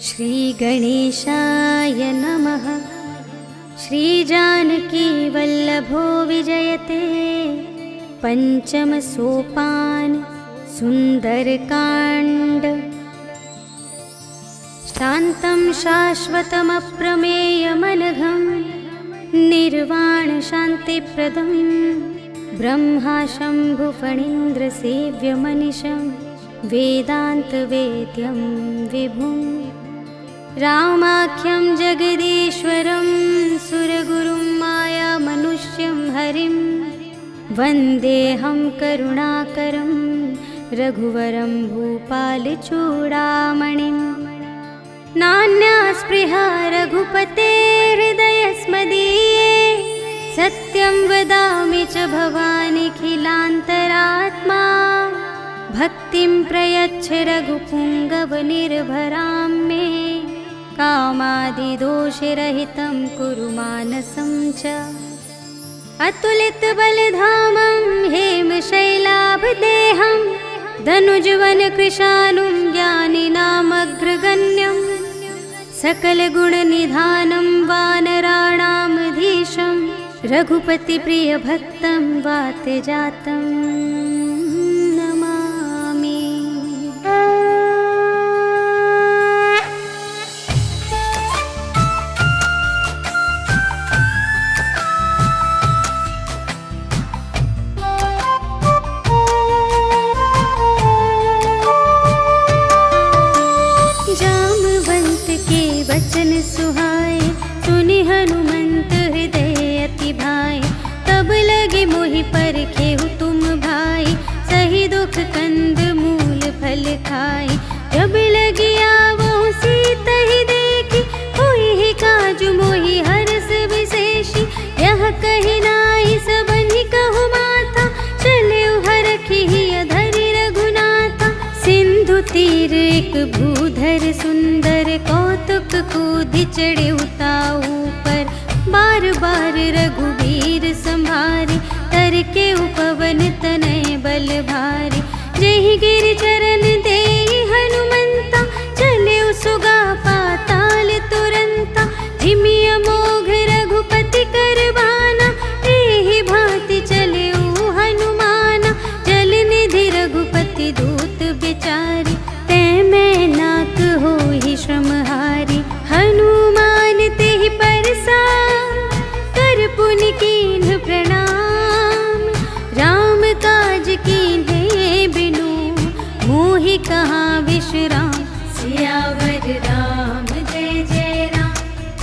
श्रीगणेशाय नमः। श्रीजानकीवल्लभो विजयते पंचम सोपान सुंदरकांड। शान्तं शाश्वतमप्रमेयमनघं निर्वाण शान्तिप्रदं ब्रह्मा शम्भुफणीन्द्रसेव्यमनिशं वेदान्तवेद्यं विभुं रामाख्यं जगदीश्वरं सुरगुरुं मायामनुष्यं हरिं वन्देऽहं करुणाकरं रघुवरं भूपालचूडामणिं। नान्या स्पृहा रघुपते हृदयस्मदीये सत्यं वदामि च भवानिखिलान्तरात्मा। भक्तिं प्रयच्छ रघुपुङ्गवनिर्भरां मे कामादिदोषरहितं कुरु मानसं च। अतुलितबलधामं हेमशैलाभदेहं धनुजवनकृशानुं ज्ञानिनामग्रगण्यं सकलगुणनिधानं वानराणामधीशं रघुपतिप्रियभक्तं वातजातं नमामि। जामवंत के वचन सुहाए सुनि हनुमंत हृदय अति भाए। तब लगे मोहि परखेहु तुम भाई सही दुख कंद मूल फल खाए। जब लगी आवो सीत ही देखी होई ही काजु मोहि हरस विशेषी। यह कही नाई सबनि कहु माता चले हरखी धरि रघुनाथा। सिंधु तीर एक भूधर सुंदर कौतुक कूदि चढ़े उताऊ पर। बार बार रघुवीर संभारे तर के उपवन तनय बल भारी। जेहि गिर चरण देहि हनुमंता चले सुगा पाताल तुरंता। जिमि अमोघ रघुपति कर बाना एहि भांति चले हनुमाना। जल निधि रघुपति दूत बिचारी तै मैं नाक होहि श्रमहारी। हनुमान तेहि परसा कर पुनि कीन्ह प्रणाम। राम काज कीन्हे बिनु मोहि कहाँ विश्राम। सियावर राम जय जय राम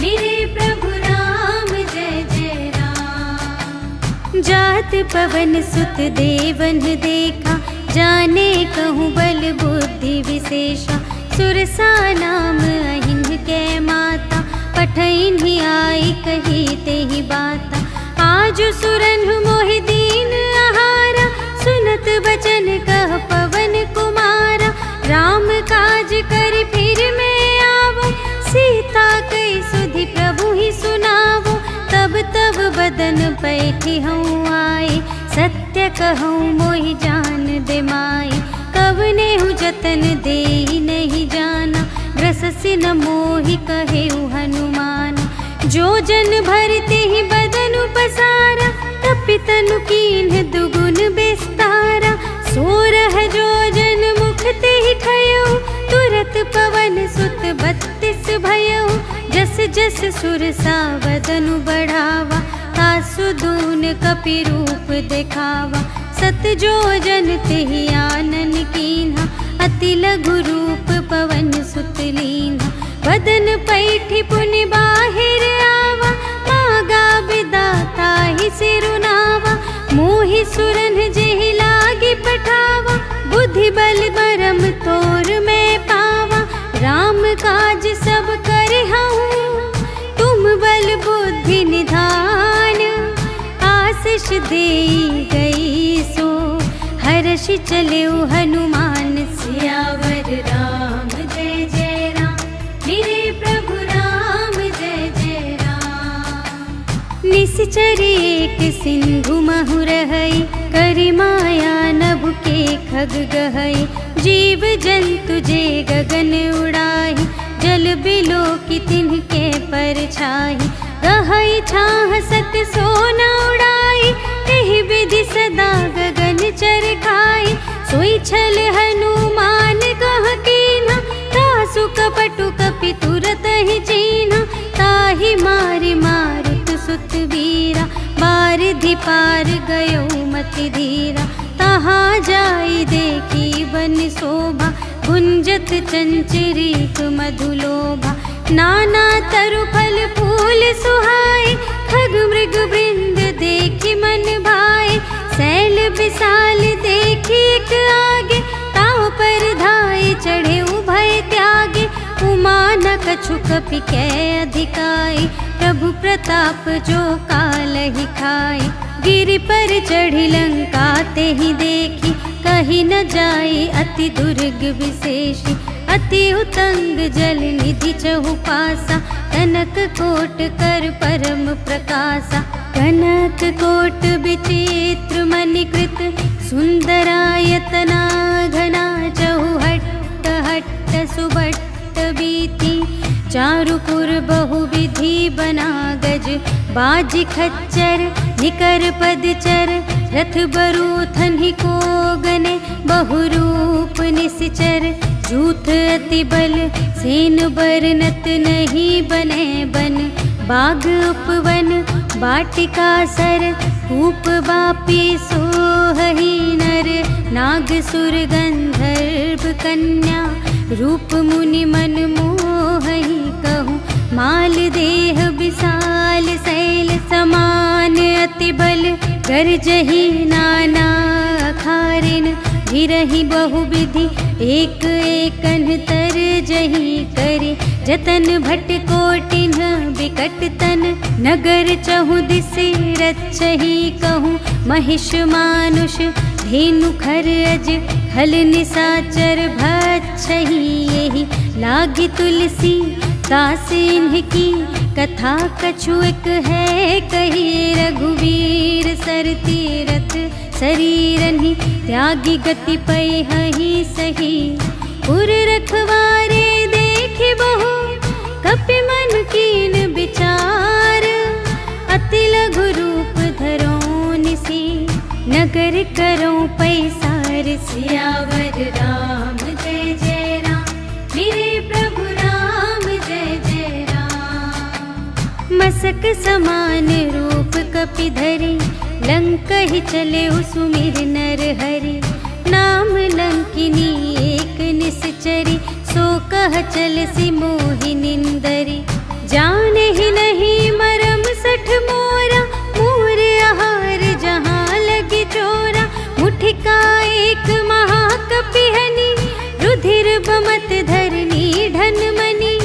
मेरे प्रभु राम जय जय राम। जात पवन सुत देवन देखा जाने कहूँ बल बुद्धि विशेषा। सुरसा नाम अहिन्ह के माता पठइन्हि आई कही तेहि बाता। आज सुरन्हु मोहि दीन आहारा सुनत बचन कह पवन कुमारा। राम काज करि फिर मैं आवो सीता कई सुधि प्रभु ही सुनावो। तब तब बदन पैठी हूँ आए सत्य कहूँ मोहि जान दे माई। कवनेहु जतन देहि नहीं जाना ग्रससि न मोहि कहेउ हनुमान। जो जन भरते ही बदन पसारा तपि तनु कीन्ह दुगुन बिस्तारा। सोरह जो जन मुख तेहि ठयउ तुरत पवन सुत 32 भयउ। जस जस सुरसा बदनु बढ़ावा तासु दून कपि रूप दिखावा। सत जो जन तेहि आनन कीन्हा अति लघु रूप पवन सुत लीन्हा। बदन पैठी पुनि बाहिर आवा मागा बिदाता ही सिरुनावा। मोहि सुरन जेहि लागी पठावा बुद्धि बल बरम तोर मैं पावा। राम काज सब करहूँ तुम बल बुद्धि निधान। आशीष देई गई सो हर्षि चलेउ हनुमान। सियावर राम जय जय राम मेरे प्रभु राम जय जय राम। निश्चर एक सिंधु महु रहई करि माया नभ के खग गहई। जीव जंतु जे गगन उड़ाई जल बिलो की तिनके पर छाई, गहई छाह सत सोना उड़ाई, एहि विधि सदा गगन चर खाई। सोई छल हनुमान कह कीन्हा, तासु कपटु कपि तुरत ही चीन्हा। ताहि मारि मारुत सुत वीरा, बारिधि पार गयो मति धीरा। तहाँ जाई देखी वन शोभा, गुंजत चंचरीक मधुलोभा। नाना तरु फल फूल सुहाए, खग मृग वृंद देखी मन भाए। सैल विशाल देखी एक आगे, ताव पर धाये चढ़े उभय त्यागे। उमा न कछु कपि कै अधिकाई, प्रभु प्रताप जो कालहि खाई। गिरि पर चढ़ी लंका तेहि देखी, कही न जाई अति दुर्ग विशेषी। अति उतंग जल निधि चहु पासा, कनक कोट कर परम प्रकाशा। कनक कोट विचित्र मणिकृत, सुंदरायतना घना। चहु हट्ट हट्ट सुभट्ट बीती, चारुपुर बहुविधि बना गज। बाजी खच्चर निकर पदचर, रथ बरूथन ही को गने। बहुरूप निश्चर जूथ अति बल, सेन बरनत नहीं बने बन। बाग उपवन वाटिका सर, कूप बापी सोहहि नर। नाग सुर गंधर्व कन्या, रूप मुनि मन मोहहि कहूँ। माल देह विशाल शैल समान, अति बल गरजहि नाना अखारिन। गिरहि बहुविधि एक एकन तरजहि करे। जतन भट कोटिन बिकट तन, नगर चहु दिसि रक्षहि कहूँ। महिष मानुष धेनु खर अज, खल निसाचर भक्षहि एहि। लागी तुलसी दास इन्हकी, कथा कछु एक है कही। रघुवीर सर तीरथ शरीरहि, त्यागी गति पै सही। पुर रखवारे देखि बहु, कपि मन कीन विचार। अति लघु रूप धरो निसी, नगर करो पैसार। सियावर राम जय जय राम, मेरे प्रभु राम जय जय राम। मसक समान रूप कपि धरे, लंकहि चले सुमिर नर हरि। नाम लंकिनी एक निश्चरी, सो कह चल सी मोहि निंदरी। जाने ही नहीं मरम सठ मोरा, मोर आहार जहाँ लगी चोरा। मुठिका एक महाकपिहनि, रुधिर बमत धरनी ढन मनी।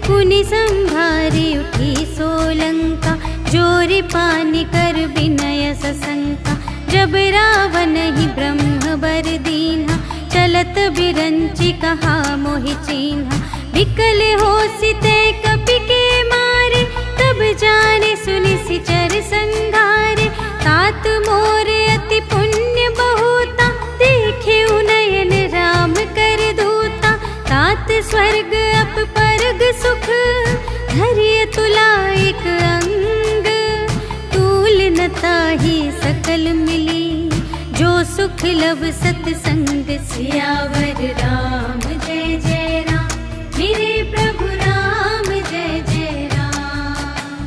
कुनि संभारी उठी सोलंका, जोरी पानी कर विनय सशंका। जब रावण ही ब्रह्म बर दीन्हा, चलत बिरंची कहा मोहि चीन्हा। विकल होसि ते कपि के मारे, तब जाने सुनि सिचर संघारे। तात मोर अति पुण्य बहुता, देखे उनयन राम कर दूता। तात स्वर्ग अप परग सुख, धरिय तुला एक अंग। तूल न ताहि सकल मिली, जो सुख लव सतसंग। सियावर राम जय जय राम, मेरे प्रभु राम जय जय राम।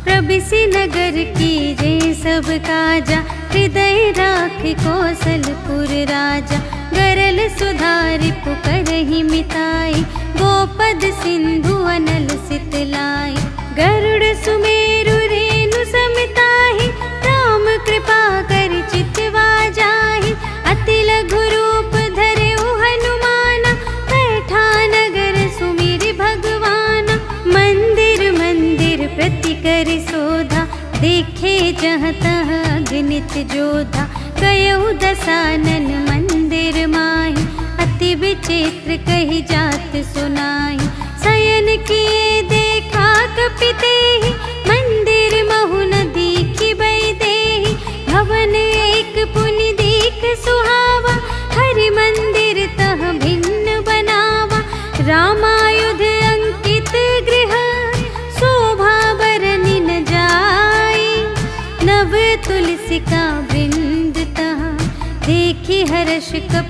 प्रबिसि नगर की जय सब काजा, हृदय राख कौशलपुर राजा। गरल सुधारि पुकरहि मिताई, गोपद सिंधु अनल सितलाई। गरुड़ सुमेरु रेणु समिताहि, राम कृपा कर चितवा जाहि। अति लघु रूप धरेउ हनुमाना, बैठा नगर सुमिरि भगवाना। मंदिर मंदिर प्रति कर शोधा, देखे जहाँ तहाँ अगणित जोधा। गयउ दसानन मंदिर माहि, अति विचित्र कही जात सुनाई। शयन किए देखा कपि तेहि, मंदिर महु न दीखि बै देहि। भवन एक पुनि दीख सुहावा, हरि मंदिर तह भिन्न बनावा। रामायुध अंकित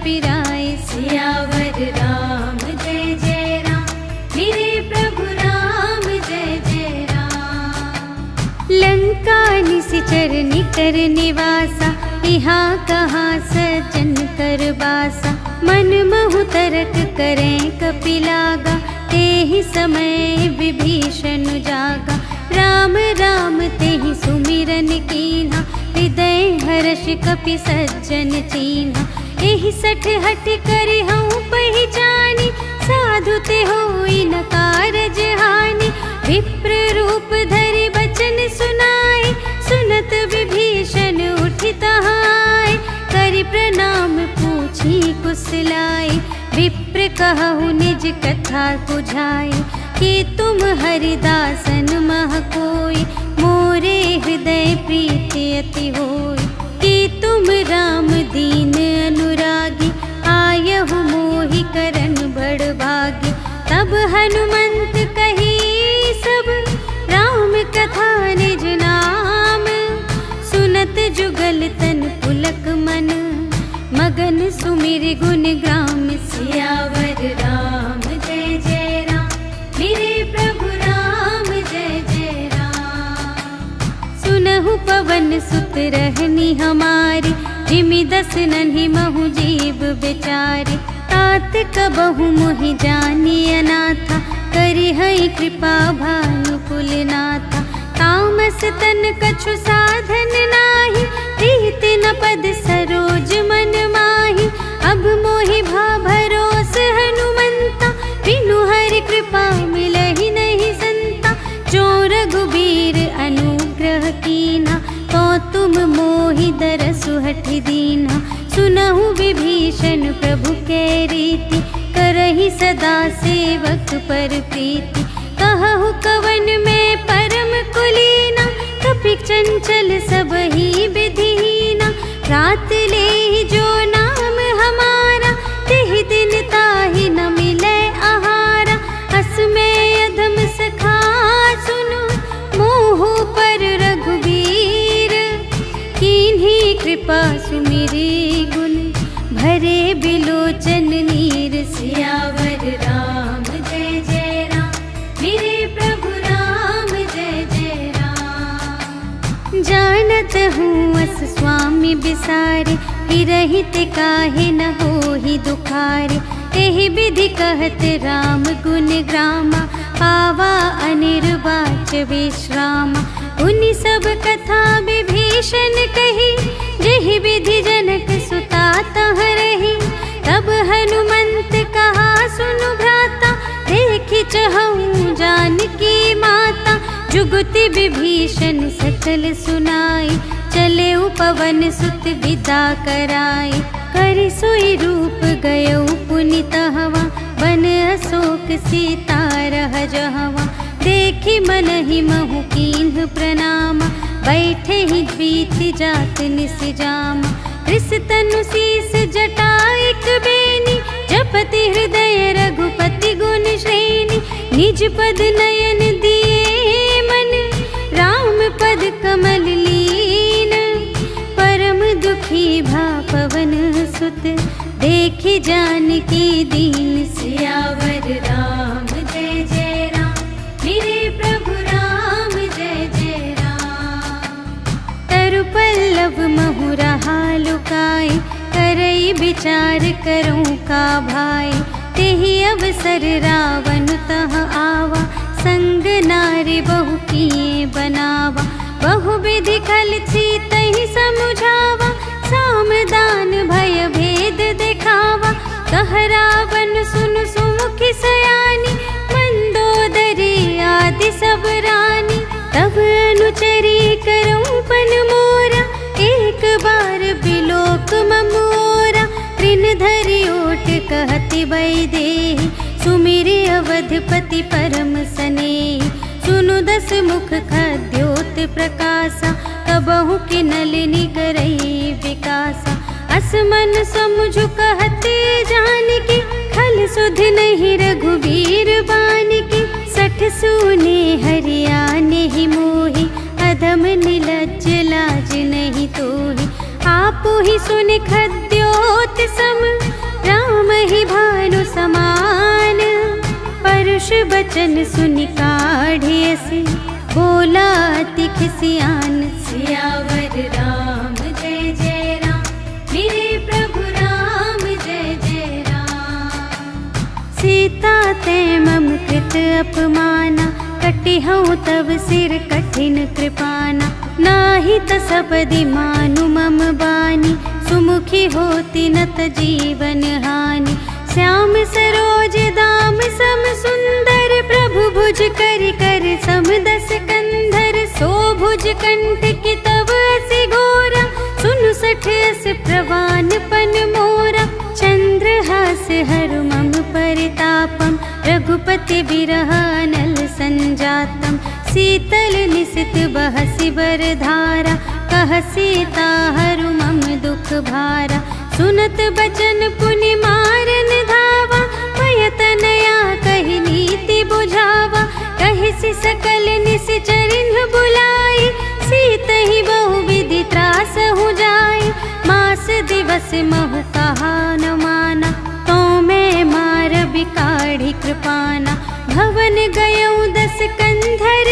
पिराए। सियावर राम जय जय राम, मेरे प्रभु राम जय जय राम। लंका निशिचर निकर निवासा, यहाँ कहाँ सज्जन कर बासा। मन महु तरक करें कपिलागा, तेहि समय विभीषण जागा। राम राम तेहि सुमिरन कीन्हा, हृदय हर्ष कपि सज्जन चीन्हा। एहि सठ हठ करि हऊँ पहिचानी, साधु ते होई न कारज हानि। विप्र रूप धरि बचन सुनाए, सुनत विभीषण उठि तहाय। करि प्रणाम पूछी कुशलाए, विप्र कहु निज कथा बुझाए। कि तुम हरिदासन मह कोई, मोरे हृदय प्रीति अति होई। कि तुम राम दीन अनुरागी, आयहु मोहि करन बड़ भागी। तब हनुमंत कही सब, राम कथा निज नाम। सुनत जुगल तन पुलक मन, मगन सुमिर गुण ग्राम। सियावर राम जय जय राम, मेरे प्रभु राम जय जय राम। सुनहु पवन सुत रहनी हमारी, जिमि दस नन्हि महु जीव बेचारी। तात कबहु मोहि जानी अनाथा, करि हई कृपा भानुकुल नाथा। तामस तन कछु साधन नाही, प्रीत न पद सरोज मन माही। अब मोहि भा भरोस हनुमंता, बिनु हरि कृपा मिलहि नहीं संता। जो रघुबीर अनुग्रह कीन्हा, तो तुम मोहि दरसु हठि दीन्हा। सुनहु विभीषण प्रभु के रीति, करहि सदा सेवक पर प्रीति। कहु कवन में परम कुलीना, कपि चंचल सबहि विधिहीना। रात लेहि जो नाम हमारा, तेहि दिन ताहि न मिलै आहारा। अस में अधम सखा सुनो, मोह पर रघुबीर। कीन्ही कृपा सुमिरि गुण, भरे बिलोचन नीर। सियावर राम जय जय राम, मेरे प्रभु राम जय जय राम। जानत हूँ अस स्वामी बिसारे, फिरहि ते काहे न होहि दुखारे। एहि विधि कहत राम गुण ग्रामा, पावा अनिर्वाच विश्रामा। उनि सब कथा विभीषण कही, जेहि विधि जनक सुता तह रही। तब हनुमंत कहा सुनु भ्राता, देखि चहऊँ जानकी माता। जुगति विभीषण सकल सुनाई, चले पवन सुत विदा कराई। करि सोई रूप गयौ पुनि तहवा, बन अशोक सीता रह जहवा। देखि मनहि महु कीन्ह प्रणामा, बैठे ही बीति जात निस जामा। कृष तनु शीस जटाइक बेनी, जपति हृदय रघुपति गुण श्रेणी। निज पद नयन दिए मन, राम पद कमल लीन। परम दुखी भा पवन सुत, देखि जानकी दीन। सियावर राम जय जय राम, मेरे प्रभु राम जय जय राम। तरु पल्लव महु रहा लुकाई, करई विचार करूँ का भाई। तेहि अवसर रावण तह आवा, संग नारी बहु किए बनावा। बहु विधि खल तहि समुझावा, सामदान भय भेद देखावा। कह रावण सुन सुमुखि सयानी, मंदोदरी आदि सब रानी। तब अनुचरी करऊँ पन मोरा, एक बार बिलोक ममोरा। तृण धरि ओट कहति वैदेही, सुमिरि अवधपति परम स्नेही। सुनु दस मुख खद्योत प्रकाशा, कबहु कि नलिनी करई विकासा। असमन समुझु कहते जानकी, खल सुध नहीं रघुबीर बानकी। सठ सूने हरियाने ही मोहि, अधम निलज्ज लाज नहीं तोहि। आपु ही सुन खद्योत सम, ही भानु समान, परुष बचन सुनि काढ़े से, बोला अति खिसियान। सियावर राम जय जय राम, मेरे प्रभु राम जय जय राम। सीता ते मम कृत अपमाना, कटिहउँ तव सिर कठिन कृपाना। नाही त सपदि मानु मम बानी, सुमुखी होती न त जीवन हानि। श्याम सरोज दाम सम सुंदर, प्रभु भुज कर कर सम दस कंधर। सो भुज कंठ की तव असि घोरा, सुनु सठ अस प्रवान पन मोरा। चंद्रहास हरु मम परितापम, रघुपति बिरह अनल संजातम। शीतल निसित बहसि बरधारा, कह सीता हरु मम दुख भारा। सुनत बचन पुनि मारन धावा, भयतनया कहि नीति बुझावा। कहिसि सकल निश्चरिन बुलाई, सीतहि बहुविधि त्रासहु जाई। मास दिवस महु कहा न माना, तो मैं मार बिकाढ़ी कृपाना। भवन गयउँ दस कंधर,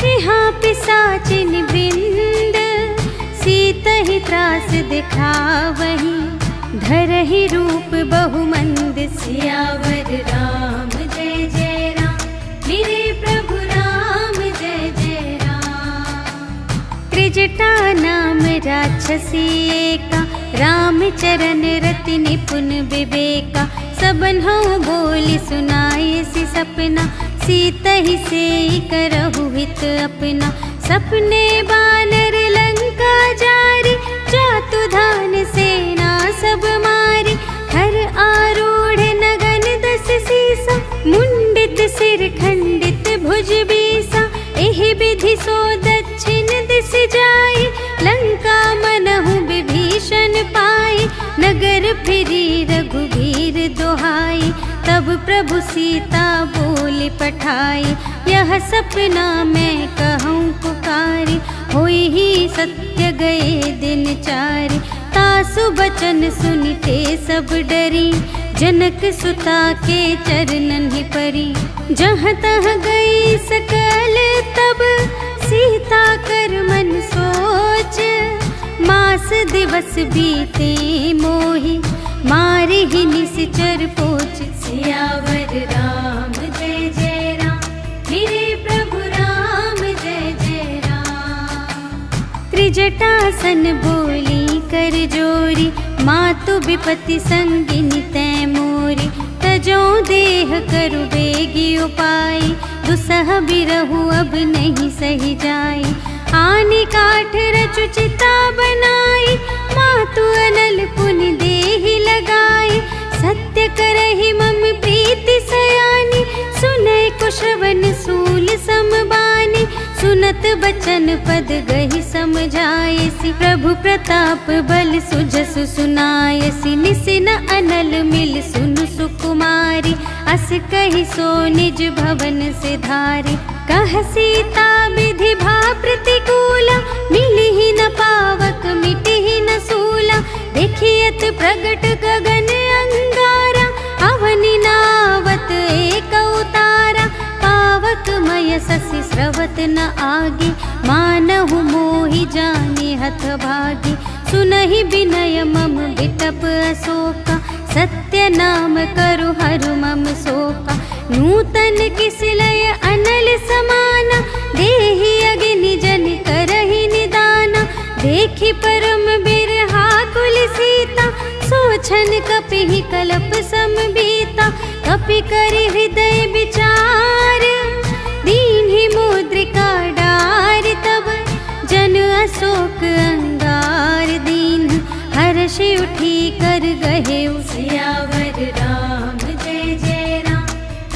यहाँ पिसाचिन वृंद। सीतहि त्रास दिखावही, धरहि रूप बहुमंद। सियावर राम जय जय राम, मेरे प्रभु राम जय जय राम। त्रिजटा नाम राक्षसी एका, राम चरण रति निपुण विवेका। सबन्हु बोली सुनाए सि सपना, सीतहि सेई करहु हित अपना। सपने बानर लंका जारी, जातु धान सेना सब मारी। हर आरूढ़ नगन दस सीसा, मुंडित सिर खंडित भुज बीसा। एहि विधि सो दक्षिण दिस जाई, लंका मनहु विभीषण पाई। नगर फिरी रघुबीर दोहाई, तब प्रभु सीता बोली पठाई। यह सपना मैं कहूँ पुकारी, होई ही सत्य गए दिन चारि। तासु बचन सुनिते सब डरी, जनक सुता के चरणन ही परी। जहाँ तहाँ गई सकल तब, सीता कर मन सोच। मास दिवस बीते मोहि, मारे ही निश्चर पोच। सियावर राम जय जय राम, मेरे प्रभु राम जय जय राम। त्रिजटासन बोली कर जोरी, मातु विपति संगिनी तै मोरी। तजो देह करु बेगी उपाय, दुसह बिरहु अब नहीं सही जाई। आने काठ रचु चिता बनाई, मातु अनल पुनि देहि लगाई। सत्य करहि मम प्रीति सयानी, सुनय कुशवन सूल समबानी। सुनत बचन पद गहि समझायसि, प्रभु प्रताप बल सुजसु सुनायसि। निसिन अनल मिल सुनु सुकुमारी, अस कहि सो निज भवन से धारी। कह सीता विधि भा प्रतिकूला, मिलिहि न पावक मिटिहि न सूला। देखियत प्रगट गगन अंगारा, अवनि नावत एक उतारा। पावक मय ससि स्रवत न आगे, मानहु मोहि जाने हथ भागी। सुनहि विनय मम बिटप अशोका, सत्य नाम करु हरु मम शोका। नूतन किसलय अनल समाना, देहि अग्नि जन करहि निदाना। देखि परम बिरहा कुल सीता, सोछन कपिहि कलप समबीता। कपि करि हृदय विचार, दीन्हि मुद्रिका डारि। तब जन अशोक अंगार दीन, हर्षि उठी कर गहेउ। सियावर राम जय जय राम,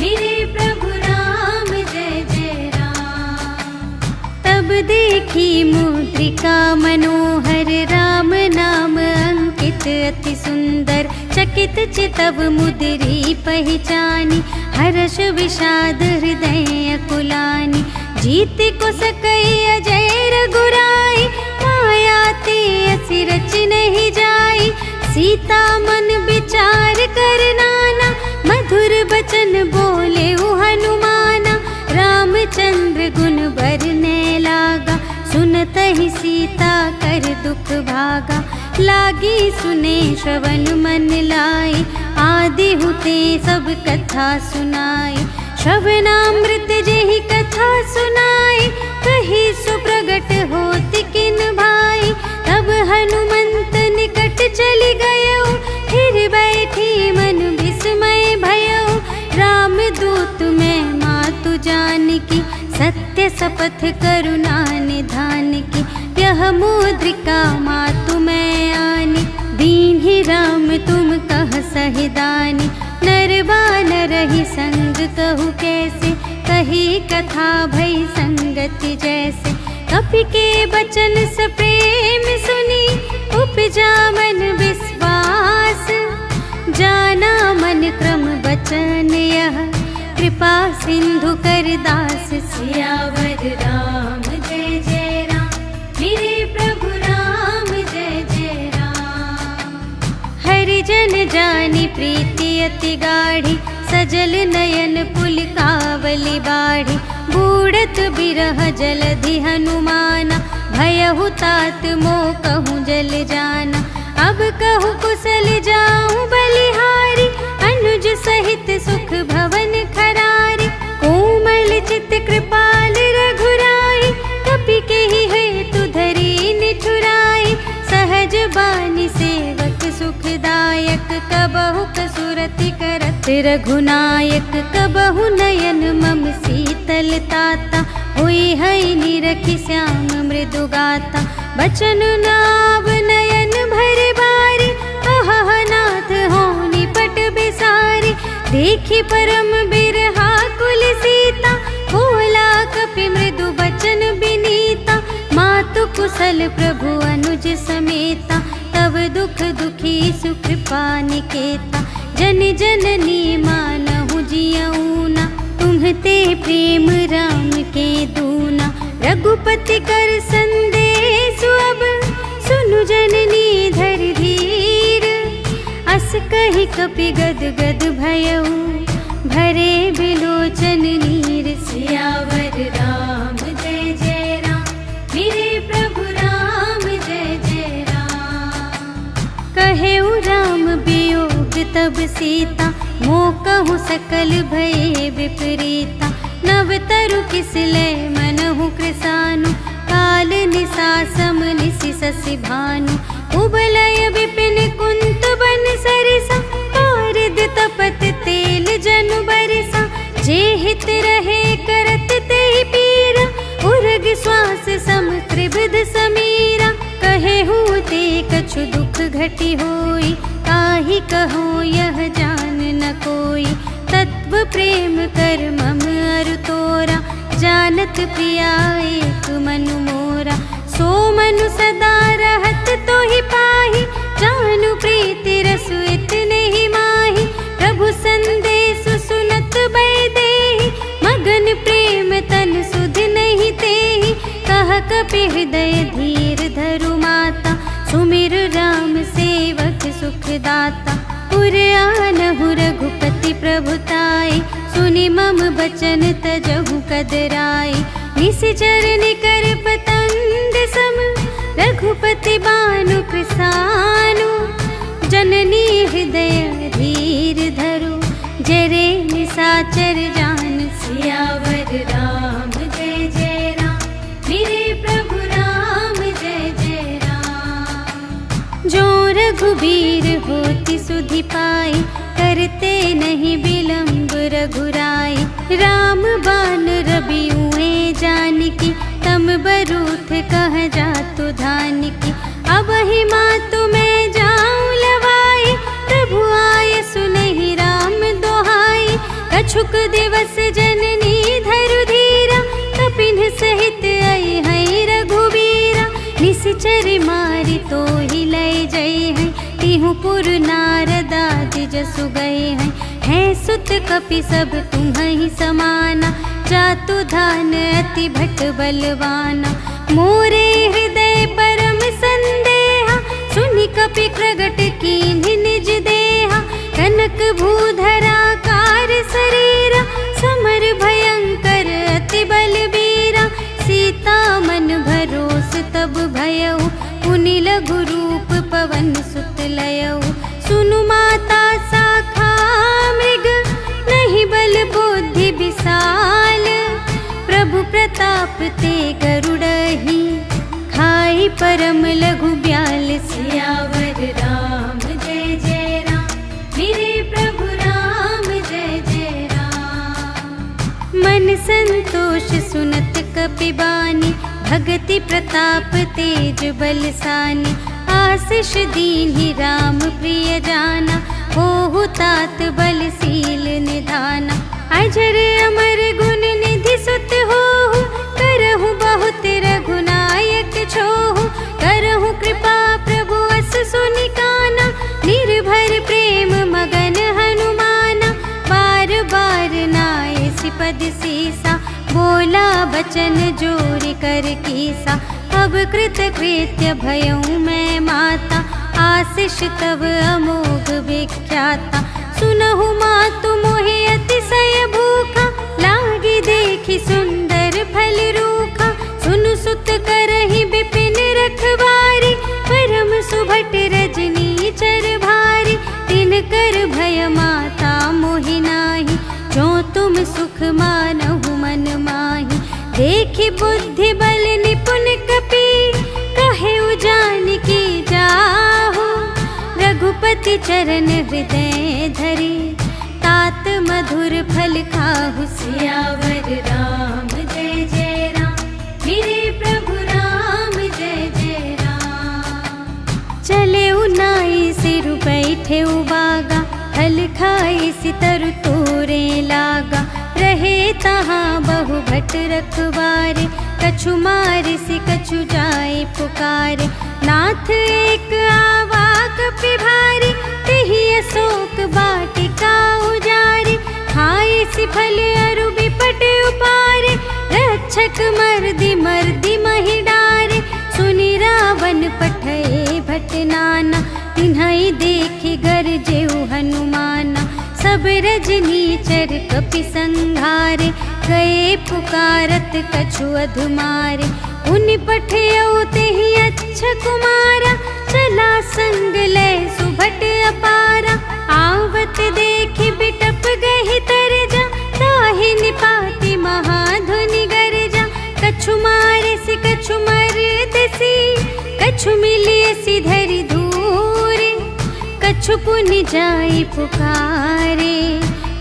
मेरे प्रभु राम जय जय राम। तब देखी मुद्रिका मनोहर, राम नाम अंकित अति सुंदर। चकित चितव मुद्री पहचानी, हर्ष विषाद हृदय अकुलानी। जीत को सकई अजय रघुराई, माया ते असि रच नहीं जाई। सीता मन विचार कर नाना, मधुर बचन बोले हनुमाना। रामचंद्र गुण बरने लागा, सुनत ही सीता कर दुख भागा। लागी सुने श्रवण मन लाए, आदि हुते सब कथा सुनाए। श्रवणामृत जेहि कथा सुनाए, कही सुप्रगट होति किन भाई। तब हनुमंत निकट चली गयो, फिर बैठी मन विस्मय भयो। राम दूत मैं मातु जानकी, सत्य शपथ करुणा निधान की। यह मुद्रिका मातु मैं आनी, दीन्हि राम तुम कह सहिदानी। नर बानर ही संग कहु कैसे, कही कथा भई संगति जैसे। कपि के बचन स प्रेम सुनी, उपजा मन विश्वास। जाना मन क्रम बचन यह, कृपा सिंधु कर दास। सियावर राम जय जय राम, मेरे प्रभु राम जय जय राम। हरि जन जानी प्रीति अति गाढ़ी, सजल नयन पुलकावली बाढ़ी। बूढ़त बिरह जलधि हनुमाना, भयहु तात मोह कहूँ जल जाना। अब कहूँ कुशल जाऊँ बलिहारी, अनुज सहित सुख भवन खरारी। कोमल चित कृपाल रघुराई, कपि केहि हेतु धरी निठुराई। सहज बानी सेवक सुखदायक, कबहु कसुरति करत रघुनायक। कबहु नयन मम शीतल ताता, हुई है निरखि श्याम मृदु गाता। बचन नाव नयन भर बारी, अहह नाथ हो निपट बिसारी। देखी परम बिरहा कुल सीता, बोला कपि मृदु बचन बिनीता। मातु कुशल प्रभु अनुज समेता, तब दुख दुखी सुकृपा निकेता। जन जननी मानहु जियऊना, तुम्हते प्रेम राम के दूना। रघुपति कर संदेश अब, सुनु जननी धर धीर। अस कहि कपि गद गद भयऊ, भरे बिलोचन नीर। सियावर राम जय जय राम, मेरे प्रभु राम जय जय राम। कहेउ राम वियोग तब सीता, मोह कहूँ सकल भये विपरीता। नव तरु किसलय मनहु कृसानु, काल निसा सम निसि शशि भानु। उबलय विपिन कुंत बन सरिसा, पारद तपत तेल जनु बरिसा। जे हित रहे करत तेहि पीरा, उर्ग श्वास सम त्रिविध समीरा। कहेहु ते कछु दुख घटी होई, काहि कहूँ यह जान न कोई। तत्व प्रेम कर मम अरु तोरा, जानत प्रिया एक मनु मोरा। सो मनु सदा रहत तोहि पाहि, जानु प्रीति रसु इतने ही माहि। प्रभु संदेश सुनत बैदेहि, मगन प्रेम तन सुध नहीं तेहि। कह कपि हृदय धीर धरु माता, सुमिर राम सेवक सुखदाता। पुर आनहु रघुपति प्रभुताई, सुनि मम बचन तजहु कदराई। निशिचर निकर पतंग सम, रघुपति बानु कृसानु। जननी हृदय धीर धरु, जरे निसाचर जान। सियावर राम जय जय राम, मेरे प्रभु राम जय जय राम। जो रघुबीर होति सुधि पाई, करते नहीं विलंब रघुराई। राम बान रबिउए जानकी, तम बरूथ कह जातु धानकी। अब ही मातु मैं जाऊं लवाई, प्रभु आय सुनहि राम दोहाई। कछुक दिवस जननी धरु धीरा, कपिन सहित आई है रघुबीरा। निशिचर मारी तो ही लय जय है, तिहु पुर नारदादि जसु गए हैं। है सुत कपि सब तुम्हि समाना, जातु धान अति भट बलवाना। मोरे हृदय परम संदेहा, सुनि कपि प्रगट कीन्हि निज देहा, कनक भूधराकार शरीरा, समर भयंकर अति बलबीरा। सीता मन भरोस तब भयउ, पुनि लघु रूप पवन सुत लयउ। सुनु माता शाखा मृग, नहीं बल बुद्धि विशाल। प्रभु प्रताप ते गरुड़हि, खाई परम लघु ब्याल। सियावर राम जय जय राम, मेरे प्रभु राम जय जय राम। मन संतोष सुनत कपि बानी, भगति प्रताप तेज बलसानी। आशीष दीन्हि राम प्रिय जाना, होहु तात बलशील निधाना। अजर अमर गुण निधि सुत होहु, करहु बहुत रघुनायक छोहु। करहु कृपा प्रभु अस सुनि काना, निर्भर प्रेम मगन हनुमाना। बार बार नाय सिपद सीसा, बोला बचन जोरि कर कीसा। अब कृत कृत्य भयउ मैं माता, आशीष तव अमोघ विख्याता। सुनहु मातु मोहे अतिशय भूखा, लागी देखि सुंदर फल रूखा। सुनु सुत करहि बिपिन रखवारी, परम सुभट रजनी चर भारी। तिनकर भय माता मोहि नाही, जो तुम सुख मानहु मन माही। देखि बुद्धि बल निपुण कपि, कहेउ जानकी जाहु। रघुपति चरण हृदय धरे, तात मधुर फल खाहु। सियावर राम जय जय राम, मेरे प्रभु राम जय जय राम। चले उनाई सिरु बैठे उबागा, फल खाई सितरु तोरे लागा। रहे तहाँ बहु भट रखवारे, कछु मारे सि कछु जाए पुकारे। नाथ एक आवा कपि भारी, तेहि अशोक वाटिका उजारी। खाए सि फल अरु बिपट उपारे, रक्षक मर्दि मर्दि महि डारे। सुनि रावण पठए भट नाना, तिन्हइ देखि गरजेउ हनुमाना। सब रजनीचर कपि संघारे, गए पुकारत कछु अधुमारे। उनि पठयउ तेहि अच्छा कुमारा, चला संग लय सुभट अपारा। आवत देखि बिटप गहि तरजा, ताहि निपाति महाधुनि गरजा। कछु मारे सि कछु मरदसि, कछु मिलिए सि धरि धूरे। कछु पुनि जाई पुकारे,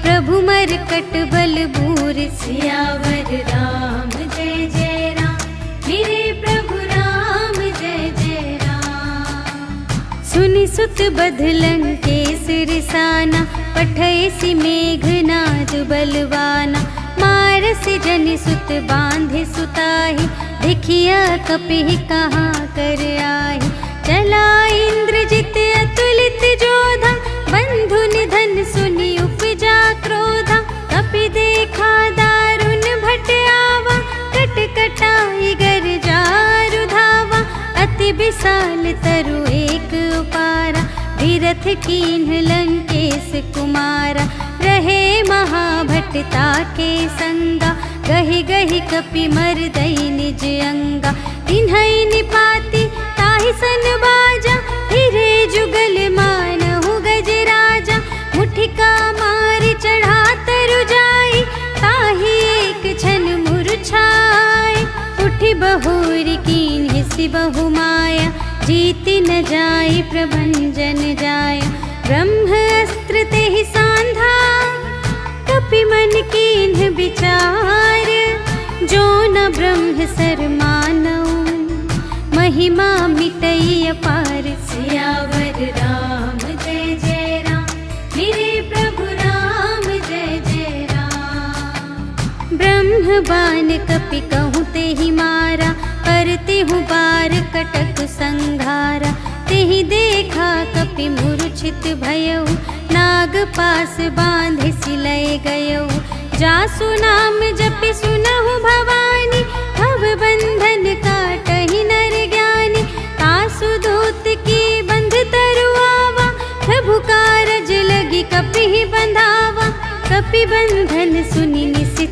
प्रभु मरकट बल बूर। सियावर राम जय जय राम, मेरे प्रभु राम जय जय राम। सुनि सुत बध लंकेश रिसाना, पठय सि मेघनाद बलवाना। मारसि जनि सुत बांधे सुताहि, देखिया कपि कहाँ कर आहि। चला इंद्रजित अतुलित जोधा, बंधु निधन सुनि उपजा क्रोधा। कपि देखा दारुण भट आवा, कट कटाई गर जारु धावा। अति विशाल तरु एक उपारा, विरथ कीन्ह लंकेश कुमारा। रहे महाभट ताके संगा, गहि गहि कपि मरदई निज अंगा। तिन्हइ निपाति ताहि सन बाजा, हिरे जुगल मानहु गजराजा। मुठिका मारि चढ़ा तरु जाई, ताहि एक क्षण मूर्छाई। उठि बहुरि कीन्हि सि बहु माया, जीति न जाई प्रभंजन जाया। ब्रह्म अस्त्र तेहि सांधा, कपि मन कीन्ह विचार। जो न ब्रह्म सर मानऊ, महिमा मिटई अपार। सियावर राम जय जय राम, मेरे प्रभु राम जय जय राम। ब्रह्म बान कपि कहूँ तेहि मारा, करते हूँ बार कटक संघारा। तेहि देखा कपि मूर्छित भयउ, नाग पास बांधे सिलय गयउ। जासु नाम जपि सुनहु भवानी, भव बंधन काटहि नर ज्ञानी। तासु दूत की बंध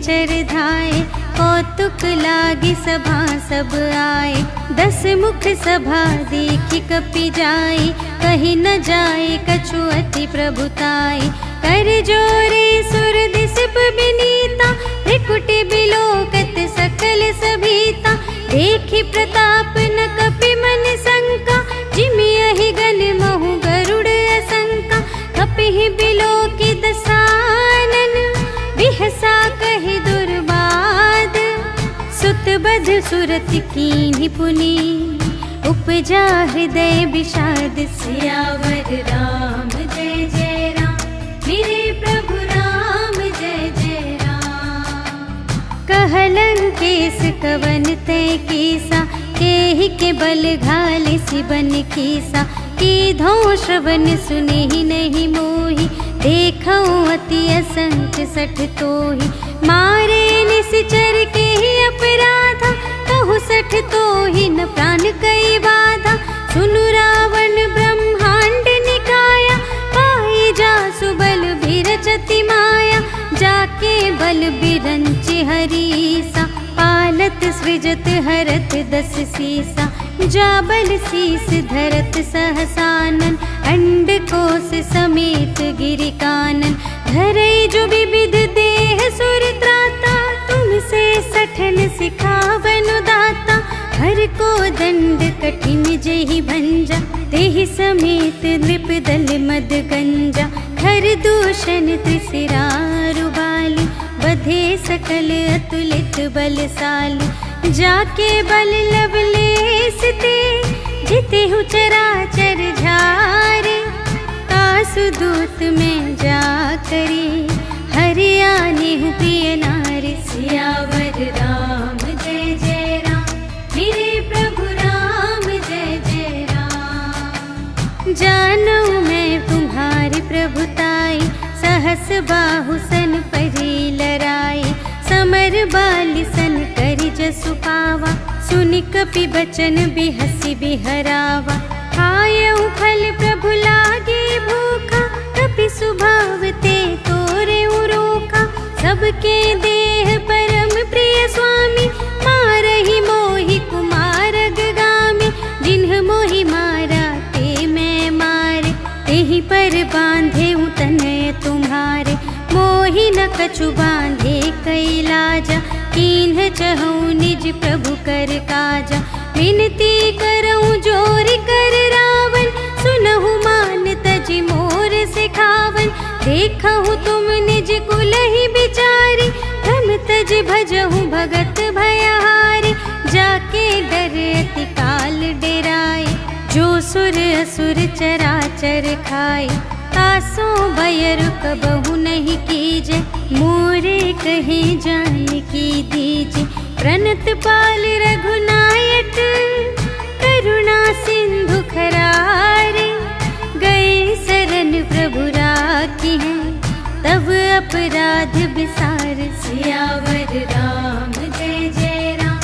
निश्चर धाये, कौतुक लागी सभा सब आए। 10 मुख सभा देखी कपि जाए, कही न जाए कछु अति प्रभुताई। कर जोरे सुर दिसप बिनीता, त्रिकुटि बिलोकत सकल सभीता। देखी प्रताप न कपि मन शंका, जिमि यहि गन महु गरुड़ असंका। कपिहि बिलोकि दसानन, बिहसा कहि दुर्बाद। सुत बध सुरत कीन्हि पुनि, उपजा हृदय विषाद। सियावर राम जय जय राम, मेरे प्रभु राम जय जय राम। कहलन केस कवन तय कीसा, केहि के बल घाले सिबन कीसा। कीधो श्रवण सुने ही नहीं मोहि, देखऊं अति असंख्य 60 तोहि। मारे निश्चर के ही अपराधा, कहु 60 तोहि न प्राण कई बाधा। सुनु रावण ब्रह्मांड निकाया, पाई जासु बल बिरचति माया। जाके बल बिरंचि हरीसा, पालत सृजत हरत 10 सीसा। जा बल शीस धरत सहसानन, अंड कोश समेत गिरि कानन। धरई जो विविध देह सुर त्राता, तुमसे सठन सिखावन दाता। हर को दंड कठिन जेहि भंजा, तेहि समेत नृप दल मद गंजा। खर दूषण त्रिशिरारु बाली, बधे सकल अतुलित बलशाली। जाके बल लवलेस ते, जितेहु चराचर झारे। कासु दूत में जा करी, हरियानेहु प्रिय नारी। सियावर राम जय जय राम, मेरे प्रभु राम जय जय राम। जानू मैं तुम्हारी प्रभुताई, सहस बाहु सन परी लराई। समर बाली सन करि जसु पावा, सुनि कपि बचन बिहसि बिहरावा। खायऊ फल प्रभु लागे भूखा, कपि सुभाव ते तोरे उरोखा। सबके देह परम प्रिय स्वामी, मारहि मोहि कुमारग गामी। जिन्ह मोहि मारा ते मैं मारे, तेहि पर बांधे तनय तुम्हारे। मोहि न कछु बांधे कैलाजा, कीन्ह चहु निज प्रभु कर काजा। विनती करऊं जोरि कर रावण, सुनहु मान तजि मोर सिखावन। देखहु तुम निज कुलहि बिचारी, भ्रम तज भजहु भगत भयहारी। जाके डर अति काल डेराए, जो सुर असुर चराचर खाए। तासों भयर कबहु नहीं कीजे, मोरे कहे जान की दीजे। प्रणत पाल रघुनायक, करुणा सिंधु खरारे। गए शरण प्रभु राखी हैं, तब अपराध बिसार। सियावर राम जय जय राम,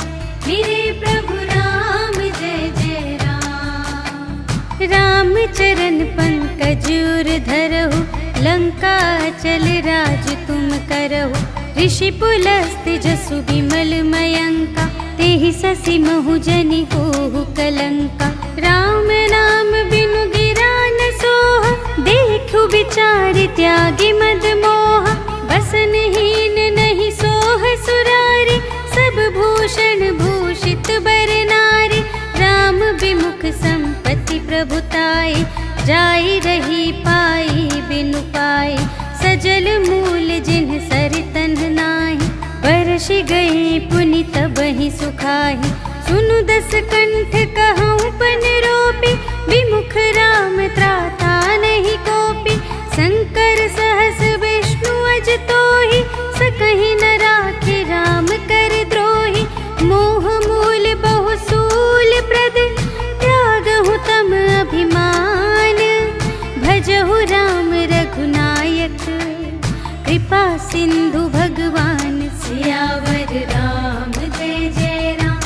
मेरे प्रभु राम जय जय राम। राम चरण पंकज उर धरहु, लंका चल राज तुम करहु। ऋषि पुलस्त जसु विमल मयंका, तेहि ससि महु जनि होहु कलंका। राम नाम बिनु गिरा न सोहा, देखु विचार त्यागी मद मोहा। बसनहीन नहीं सोह सुरारी, सब भूषण भूषित बर नारी। राम विमुख संपत्ति प्रभुताई, जाई रही पाई बिनु पाई। सजल मूल जिन्ह सरितन नाही, बरसि गए पुनि तबहि सुखाहि। सुनु 10 कंठ कहऊँ पन रोपी, विमुख राम त्राता नहीं कोपी। शंकर सहस विष्णु अज तोहि, सकहि न राखे राम कर द्रोही। मोह मूल बहु सूल प्रद, त्यागहु तम अभिमान। भजहु राम रघुनायक, कृपा सिंधु भगवान। सियावर राम जय जय राम,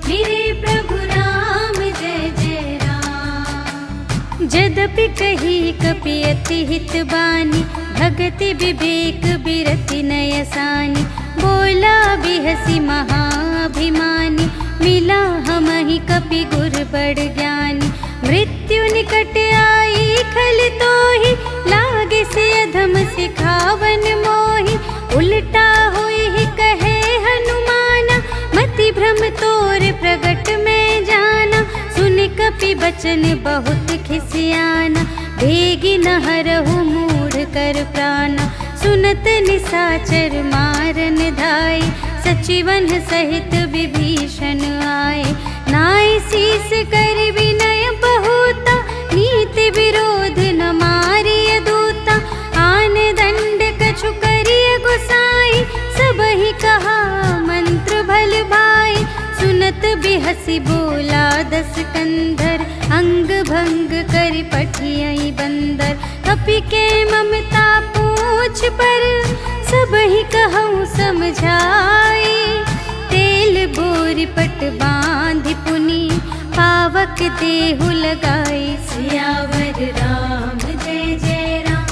मेरे प्रभु राम जय जय राम। जदपि कही कपि अति हित बानी, भगति विवेक बिरति नयसानी। बोला बिहसी महाभिमानी, मिला हमहि कपि गुर बड़ ज्ञानी। मृत्यु निकट आई खल तोहि, लागे से अधम सिखावन मोहि। उल्टा हुई ही कहे हनुमाना, मति भ्रम तोर प्रगट में जाना। सुन कपि बचन बहुत खिसियाना, भेगी न हरहु मूढ़ कर प्राणा। सुनत निसाचर मारन धाय, सचिवन सहित विभीषण आए। नाय शीस कर विनय बहुता, नीति विरोध न मारिय दूता। आन दंड कछु करिय गुसाई, सबहि कहा मंत्र भल भाई। सुनत बिहसी बोला दस कंधर, अंग भंग कर पठियहि बंदर। कपि के ममता पूछ पर, सबहि कहूँ समझाई। तेल बोरि पट बांधि पुनि, पावक देहु लगाई। सियावर राम जय जय राम,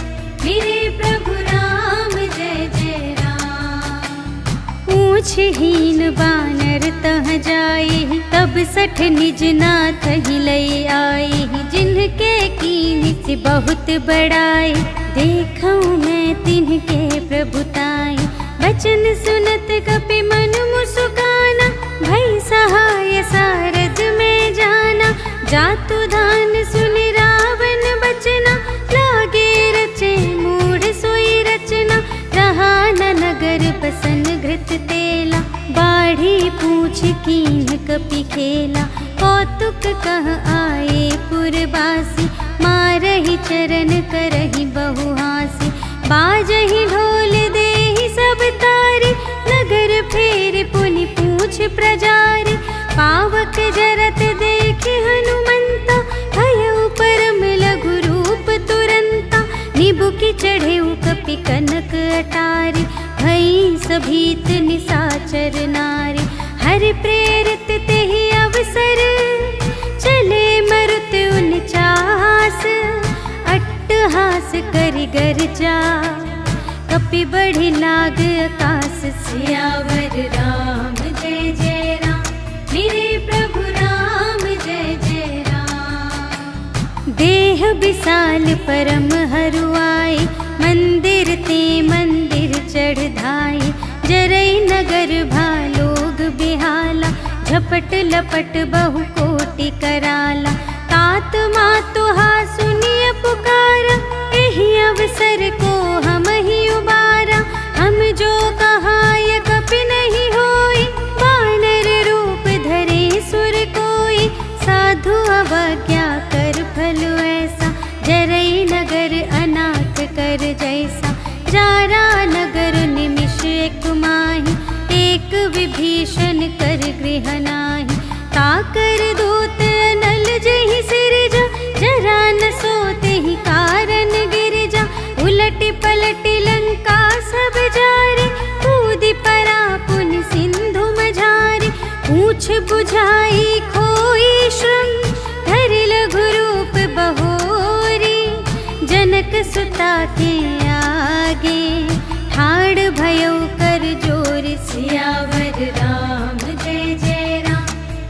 मेरे प्रभु राम जय जय राम। ऊँच हीन बानर तह जाई, तब सठ निज नाथ ही लई आई। जिनके कीनी से बहुत बड़ाई, देखूं मैं तिनके प्रभुताई। बचन सुनत कपि मन मुस्काना, भई सहाय सारद में जाना। जातु धान सुन रावण बचना, लागे रचे मूढ़ सोई रचना। रहा न नगर बसन घृत तेला, बाढ़ी पूछ कीन कपि खेला। कौतुक कह आए पुरवासी, मारहि चरण करहि बहु हासी। बाजहि ढोल देहि सब तारे, नगर फेर पुनि पूछ प्रजारे। पावक जरत देखे हनुमंता, भयउ परम लघु रूप तुरंता। निबुकि चढ़ेउ कपि कनक अटारी, भई सभीत निसाचर नारी। हरि प्रेरित तेहि अवसर, चले मरुत उनचास। अट्टहास करि गर्जा, कपि बढ़ि लाग आकाश। सियावर राम जय जय राम, मेरे प्रभु राम जय जय राम। देह विशाल परम हरुआई, मंदिर ते मंदिर चढ़ धाई। जरई नगर भालोग बिहाला, झपट लपट बहु कोटि कराला। तात मातुहा सुनिय पुकारा, एहि अवसर को हम ही उबारा। हम जो कहाय कपि नहीं होई, वानर रूप धरे सुर कोई। साधु अवज्ञा कर फल ऐसा, जरई नगर अनाथ कर जैसा। जारा नगर निमिष एक माही, एक विभीषण कर गृह नाही। ताकर दूत अनल जहि सिरजा, जरा न सोते ही कारण गिरजा। उलटि पलटि लंका सब जारे, कूदि परा पुनि सिंधु मझारे। पूछ बुझाई खोई श्रम, धरि लघु रूप बहोरी। जनक सुता के आगे, ठाड़ भयउ कर जोर। सियावर राम जय जय राम,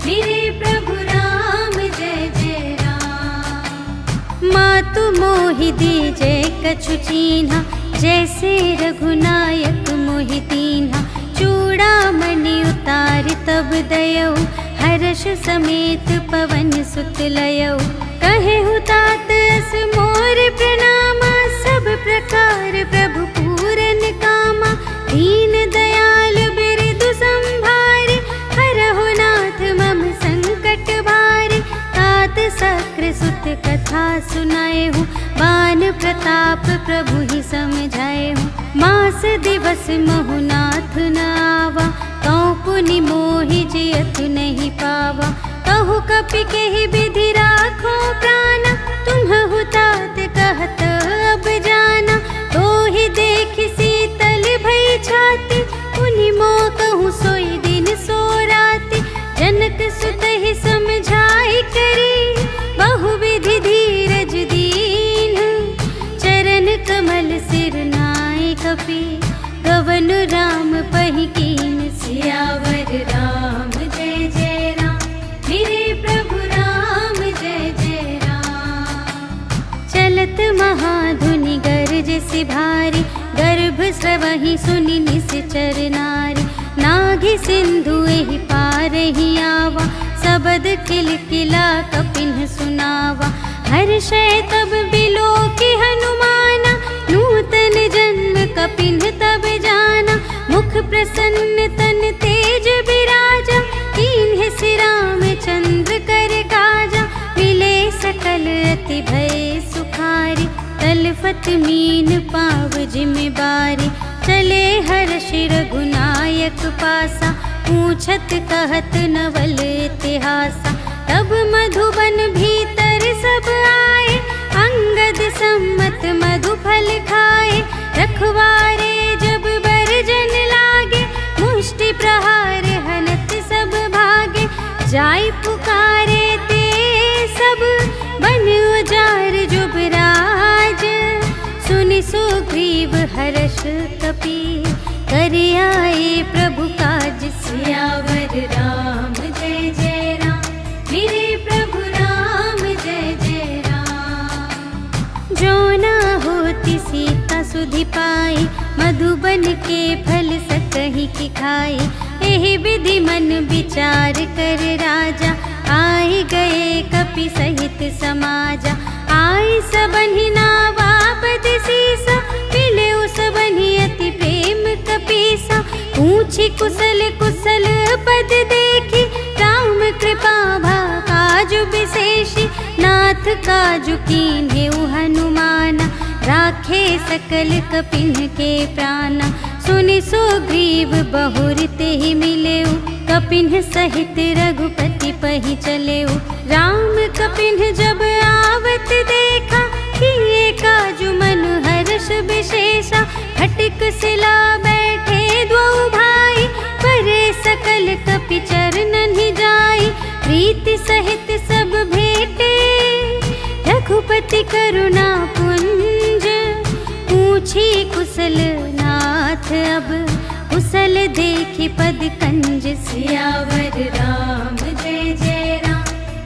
मेरे प्रभु राम जय जय राम। मातु मोहि दीजे कछु चीन्हा, जैसे रघुनायक मोहि दीन्हा। चूड़ामणि उतारि तब दयौ, हर्ष समेत पवन सुत लयौ। कहेहु तात अस मोर प्रणामा, सब प्रकार प्रभु पूरन कामा। दीन दयाल बिरदु संभारे, हरहु नाथ मम संकट भारे। तात सक्र सुत कथा सुनाएहु, बान प्रताप प्रभु ही समझाएहु। मास दिवस महु नाथ न आवा, कौ पुनि मोहि जियत नहीं पावा। कहु कपि केहि विधि राखो प्राणा, तुम्हु तात कहत अब जाना। तोहि देखि शीतल भई छाती, पुनि मोह कहूँ सोई दिन सो राति। जनक सुत ही समझाई करी, बहुविधि धीरज दीन। चरण कमल सिर नाय कपि, गवन राम पहि की अति भारी, गर्भ स्रवहि सुनि निश्चर नारी। नाघि सिंधु एहि पार ही आवा, सबद किलकिला कपिन सुनावा। हर्षै तब बिलोकि हनुमाना, नूतन जन्म कपिन तब जाना। मुख प्रसन्न तन तेज बिराजा, कीन्ह श्री रामचंद्र कर काजा। मिले सकल अति भय सुखारी, तलफत मीन पाव जिम्मेवारी। चले हर्ष रघुनायक पासा, पूछत कहत नवल इतिहासा। तब मधुबन भीतर सब आए, अंगद सम्मत मधु फल खाए। रखवारे जब बरजन लागे, मुष्टि प्रहार हनत सब भागे। जाय पुकारे ते सब, बन उजार जुबराज। सुनि सुग्रीव हर्ष कपि, कर आए प्रभु काज। सियावर राम जय जय राम, मेरे प्रभु राम जय जय राम। जो न होती सीता सुधि पाई, मधुबन के फल सकहि की खाई। एहि विधि मन विचार कर राजा, आए गए कपि सहित समाजा। आई सबन्हि नावा पद सीसा, मिले सबन्हि अति प्रेम कपीसा। पूछी कुशल कुशल पद देखी, राम कृपा भा काजु विशेषी। नाथ काजु कीन्हेउ हनुमाना, राखे सकल कपिन के प्राणा। सुनि सुग्रीव बहुर तेहि मिलेउ, कपिन सहित रघुपति पहि चलेउ। राम कपिन जब आवत देखा, किए काजु मन हर्ष विशेषा। खटिक सिला बैठे द्वौ भाई, परे सकल कपि चरणन ही जाई। प्रीति सहित सब भेटे, रघुपति करुणा पुंज। पूछी कुशल नाथ अब, कुशल देखि पद कंज। सियावर राम जय जय राम,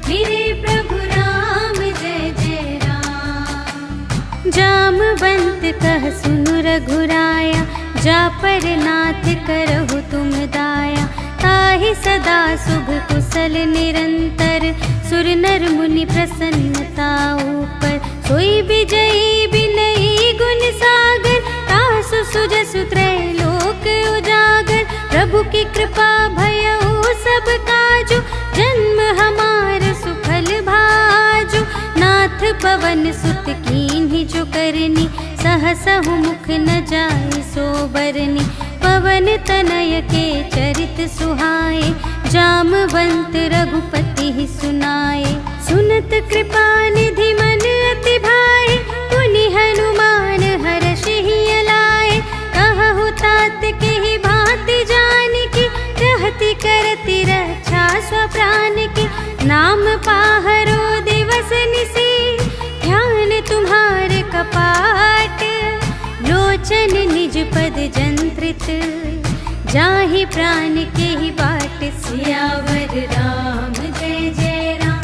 मेरे प्रभु राम जय जय राम। जामवंत कह सुनु रघुराया, जा पर नाथ करहु तुम दाया। ताहि सदा शुभ कुशल निरंतर, सुर नर मुनि प्रसन्नता ऊपर। सोई विजयी बिनयी गुण सागर, तासु सुजसु त्रैलोक उजागर। प्रभु की कृपा भयउ सब काजु, जन्म हमार सुफल भाजु। नाथ पवन सुत कीन्हि जो करनी, सहसहु मुख न जाय सो बरनी। पवन तनय के चरित सुहाए, जामवंत रघुपति ही सुनाए। सुनत कृपा निधि मन अति भाए, पुनि हनुमान हर्ष ही अलाए। कहु तात के ही भांति जानकी, रहति करति रक्षा स्वप्रान की। नाम पाहरो दिवस निसी, ध्यान तुम्हारे कपाट। लोचन निज पद जंत्रित, जाहि प्राण के ही बाट। सियावर राम जय जय राम,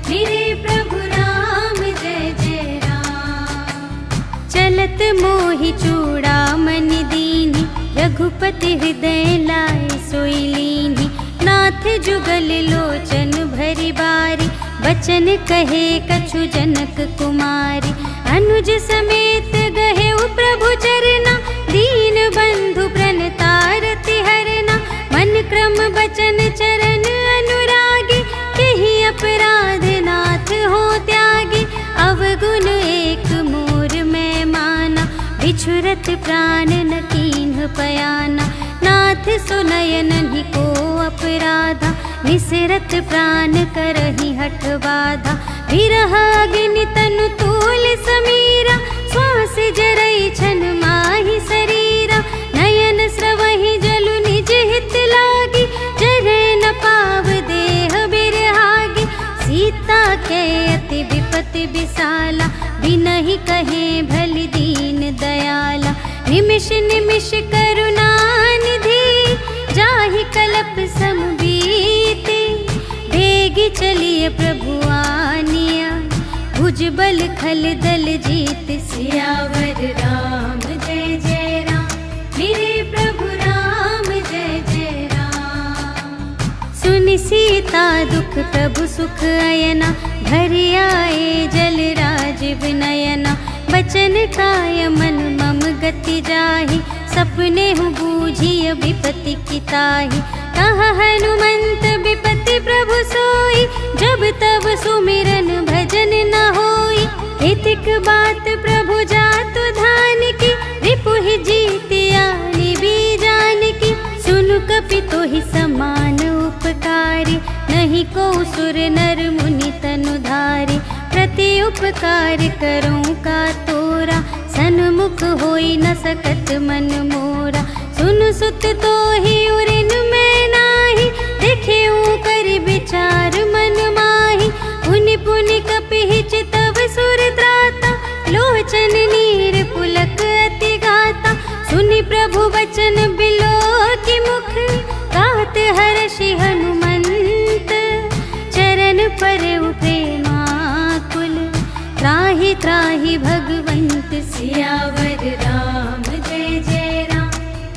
मेरे प्रभु राम जय जय राम। चलत मोहि चूड़ामणि दीन्हि, रघुपति हृदय लाए सोई लीन्हि। नाथ जुगल लोचन भरि बारी, बचन कहे कछु जनक कुमारी। अनुज समेत गहेउ प्रभु चरना, दीन बंधु प्रणतारति हरना। मन क्रम बचन चरण अनुरागी, केहि अपराध नाथ हो त्यागी। अवगुण एक मोर मैं माना, बिछुरत प्राण न कीन्ह पयाना। नाथ सुनयनहि को अपराधा, निसरत प्राण करहि हठ बाधा। विरह अग्नि तनु तूल समीरा, श्वास जरई छन माहि शरीरा। नयन स्रवहि जलु निज हित लागी, जरै न पाव देह बिरहागी। सीता के अति विपति विसाला, बिनहि कहे भलि दीन दयाला। निमिष निमिष करुणा निधि, जाहि कलप सम बीति। भेगी चलिए प्रभु आनिया, भुजबल खल दल जीत। सियावर राम जय जय राम, मेरे प्रभु राम जय जय राम। सुनि सीता दुख प्रभु सुख अयना, भर आए जल राजीव नयना। बचन काय मन मम गति जाहि, सपने हूँ बूझिय विपत्ति की ताहि। कहा हनुमंत विपत्ति प्रभु सोई, जब तब सुमिरन भजन न होई। हितिक बात प्रभु जातु धान की, रिपुहि जीतिया निबी जान की। सुनु कपि तोहि समान उपकारी, नहीं को सुर नर मुनि तनु धारी। प्रति उपकार करूं का तोरा, सन्मुख होई न सकत मन मोरा। सुन सुत तोहि उरिन मैं नाही, देखेऊ कर विचार मन माही। पुनि पुनि कपि चितव सुर त्राता, लोचन नीर पुलक अति गाता। सुनि प्रभु वचन बिलो की मुख, गात हर्षि हनुमंत। चरण परउ प्रेमाकुल, त्राहि त्राहि भगवंत। सियावर राम जय जय राम,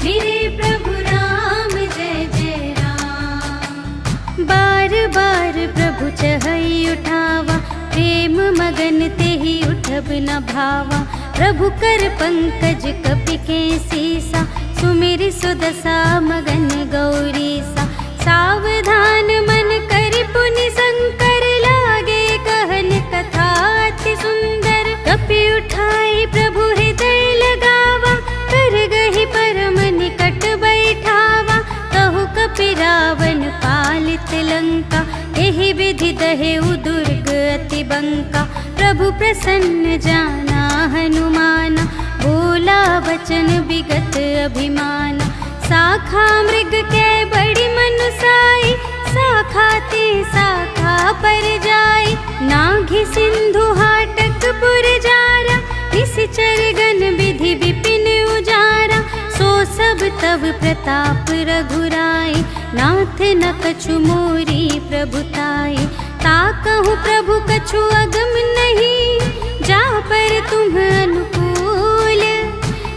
मेरे प्रभु राम जय जय राम। बार बार प्रभु चहई उठावा, प्रेम मगन तेहि उठब न भावा। प्रभु कर पंकज कपि के सीसा, सुमिरि सुदशा मगन गौरीसा। सावधान मन करि पुनि शंकर, लागे कहन कथा अति सुंदर। कपि उठाई प्रभु हृदय लगावा, कर गहि परम निकट बैठावा। कहु कपि रावण पालित लंका, एहि विधि दहेउ दुर्ग अति बंका। प्रभु प्रसन्न जाना हनुमाना, बोला वचन विगत अभिमाना। शाखा मृग के बड़ी मनुसाई, शाखा ते शाखा पर जाई। नाघि सिंधु हाटक पुर जारा, निश्चर गण विधि विपिन उजारा। सो सब तब प्रताप रघुराई, नाथ न कछु मोरी प्रभुताई। ताकहु प्रभु कछु अगम नहीं, जा पर तुम अनुकूल।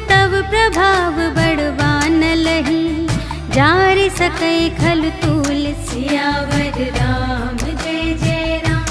तब प्रभाव बड़वान लही, जारि सकै खल तूल। सियावर राम जय जय राम,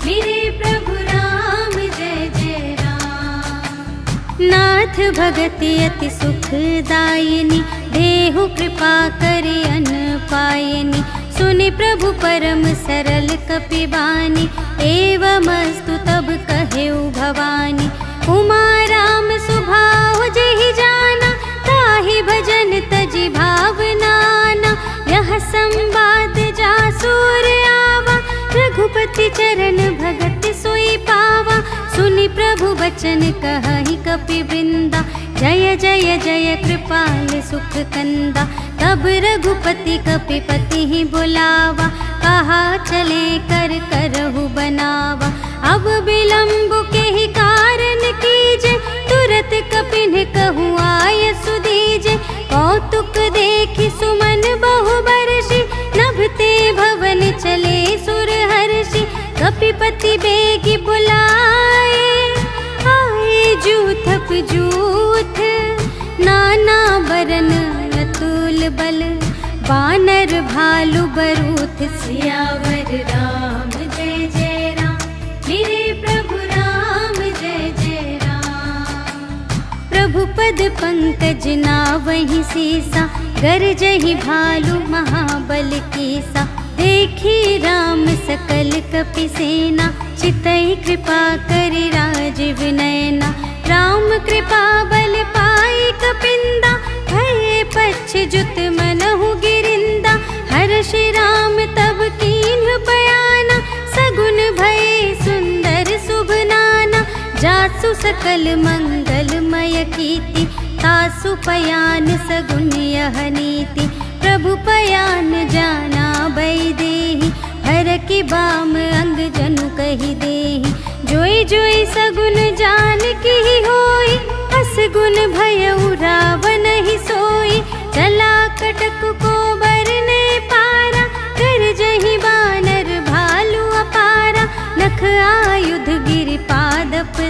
मेरे प्रभु राम जय जय राम। नाथ भगति अति सुखदायिनी, देहु कृपा करि अन पायनी। सुनि प्रभु परम सरल कपि बानी, एवमस्तु तब कहेउ भवानी। उमा राम सुभाव जहि जाना, ताहि भजन तजि भावनाना। यह संवाद जासुर आवा, रघुपति चरण भगत सोई पावा। सुनि प्रभु वचन कहहि कपि वृंदा, जय जय जय कृपाल सुख कंदा। तब रघुपति कपिपति ही बुलावा, कहा चले कर करहु बनावा। अब विलंब के ही कारण कीजे, तुरत कपिन कहूँ आय सुदीजे। कौतुक देखि सुमन बहु बरषि, नभते भवन चले सुर हर्षि। कपिपति बेगी बुलाए, आए जूथप जूथ। नाना बरन अतुल बल, बानर भालु बरूथ। सियावर राम जय जय राम, मेरे प्रभु राम जय जय राम। प्रभु पद पंकज नावहि सीसा, गरजहि भालु महाबल कीसा। देखी राम सकल कपि सेना, चितई कृपा करि राजीव नयना। राम कृपा बल पाई कपिंदा, भये पच्छ जुत मनहु गिरिंदा। हर्षि राम तब कीन्ह बयाना, सगुन भये सुंदर शुभ नाना। जासु सकल मंगलमय कीर्ति, तासु पयान सगुन यह नीति। प्रभु पयान जाना बै देहि, हर की बाम अंग जनु कहि देहि। जोई जोई सगुन जान की होई, असगुन भयउ रावण ही सोई। चला कटक को बरने पारा, कर जहि बानर भालु अपारा। नख आयुध गिरि पा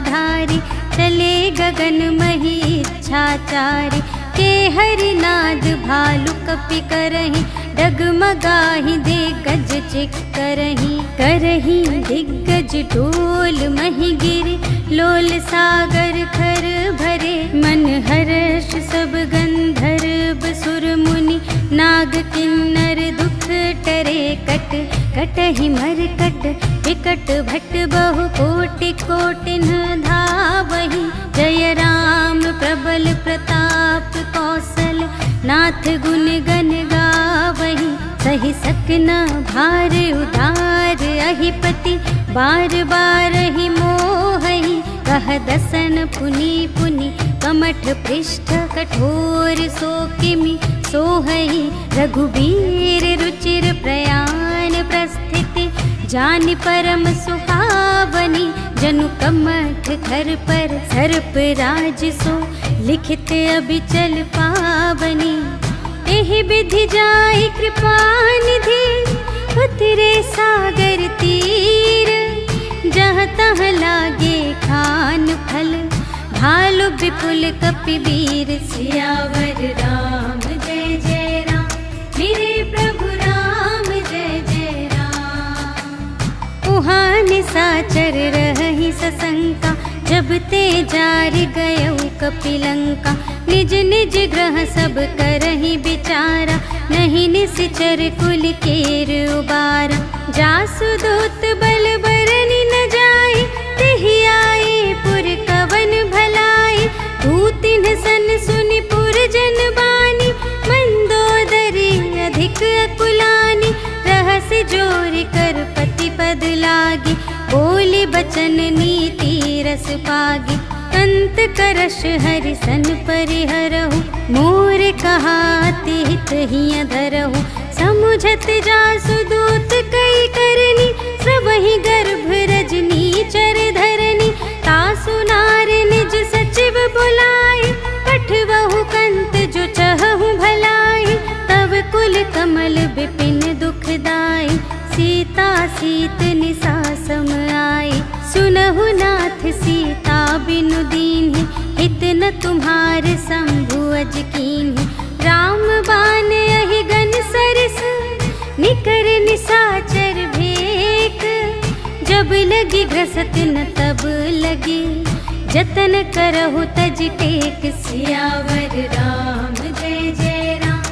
धारी, चले गगन मही इच्छाचारी। के हरिनाद भालु कपि करहीं, डगमगाहि दिग्गज चिक करहीं दिग्गज डोल मही गिरे। लोल सागर खर भरे, मन हर्ष सब गंधर्व सुर मुनि। नाग किन्नर दुख टरे, कट कटहि मरकट विकट भट बहु कोटि कोटिन धावहि। जय राम प्रबल प्रताप कौशल, नाथ गुण गण गावहि। सहि सकना भार उधार, अहिपति बार बार ही मोहहि। कह दसन पुनि पुनि, कमठ पृष्ठ कठोर सो किमि सोहहि। रघुबीर रुचिर प्रयाण प्रस्थिति, जानि परम सुहावनी। जनु कमठ धर पर सर्प राज सो, लिखित अबिचल पावनी। एहि विधि जाई कृपा निधि, उतरे सागर तीर। जहाँ तहाँ लागे खान फल, भालु विपुल कपिवीर। सियावर राम जय जय राम, मेरे प्रभु राम जय जय राम। उहाँ निसाचर रहहि सशंका, जब ते जारि गयौ कपिलंका। निज निज ग्रह सब करहि विचारा, नहीं निसिचर कुल केर उबारा। जासु दूत बल बरनि न जाई, तेहि आए पुर कवन भलाई। दूतिन सन सुनि पुर जन बानी, मंदोदरी अधिक अकुलानी। रहस्य जोरि कर पति पद लागी, बोली बचन नीति रस पागी। अंत करश हरि सन परिहरहु, मोर कहाति हित हिय धरहु। समुझत जासु दूत कई करनी, सबहि गर्भ रजनी चर धरनी। तासु नार निज सचिव बुलाए, पठवहु कंत जो चहहु भलाई। तब कुल कमल विपिन दुखदाई, सीता सीत निसा सम आई। सुनहु नाथ सीता बिनु दीन्हि, हित न तुम्हारे शंभु अज कीन्हि। राम बान अहि गन सरस, निकर निसाचर भेक। जब लगी घसत न तब लगी, जतन करहु तज टेक। सियावर राम जय जय राम,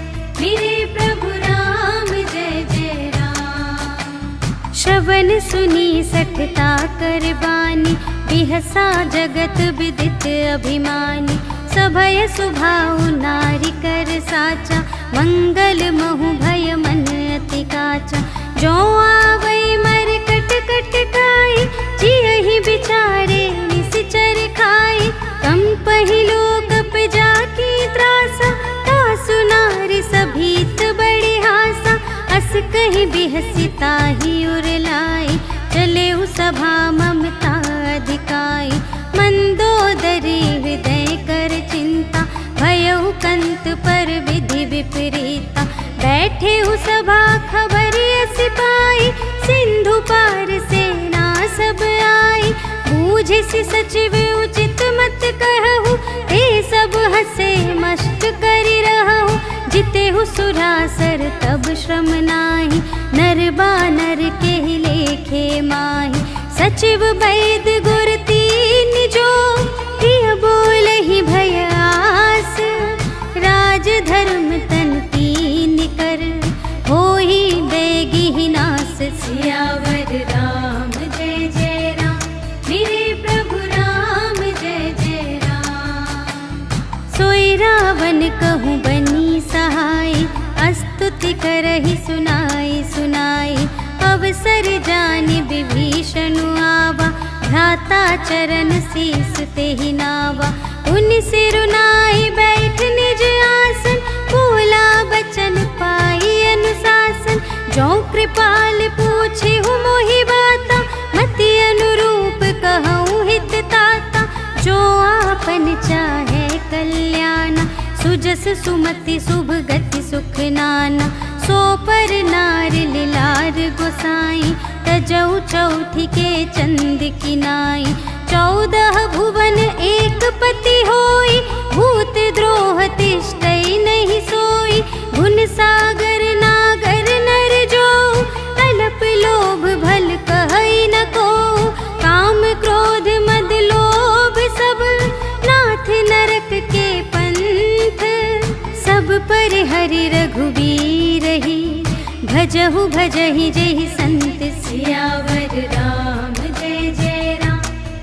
मेरे प्रभु राम जय जय राम। श्रवण सुनी सठता कर बानी, बिहसा जगत विदित अभिमानी। सभय सुभाउ नारी कर साचा, मंगल महु भय मन अति काचा। जो आवै मर कट कट काई, जियहि बिचारे निसिचर खाई। कम पहिलो कप जाकी त्रासा, तासु नारी सभीत बड़े हासा। अस कहि बिहसी ताहि उर लाई, चले सभा ममता अधिकाई। मंदोदरी हृदय कर चिंता, भयउ कंत पर विधि विपरीता। बैठे सभा खबर अस पाई, सिंधु पार सेना सब आई। बूझिसि सचिव उचित मत कहु, ते सब हसे मस्त करि रहु। जितेहु सुरासर तब श्रम नाही, नर बानर के लेखे माही। सचिव वैद गुर तीन जो, प्रिय बोलहि भय आस। राज धर्म तन तीन कर, होहि बेगी नास। सियावर राम जय जय राम, मेरे प्रभु राम जय जय राम। सोई रावण कहूँ बनी सहाय, स्तुति करहि सुनाई सुनाई। अवसर जानि विभीषण आवा, भ्राता चरण शीस तेहि नावा। उनि सिरुनाई बैठ निज आसन, बोला बचन पाई अनुशासन। जो कृपाल पूछिहु मोहि बाता, मति अनुरूप कहूँ हित ताता। जो आपन चाहे कल्याण, सुजस सुमति शुभ गति सुख नाना। सो पर नार लिलार गोसाई, तजौ चौठी के चंद किनाई। 14 भुवन एक पति होई, भूत द्रोह तिष्ठै नहीं सोई। गुण सागर नागर नर जो, अल्प लोभ भल कहै न को। काम क्रोध मद लोभ सब, नाथ नरक के पंथ। सब पर हरि रघुबीर ही, भजहु भजहि जेहि संत। सियावर राम जय जय राम,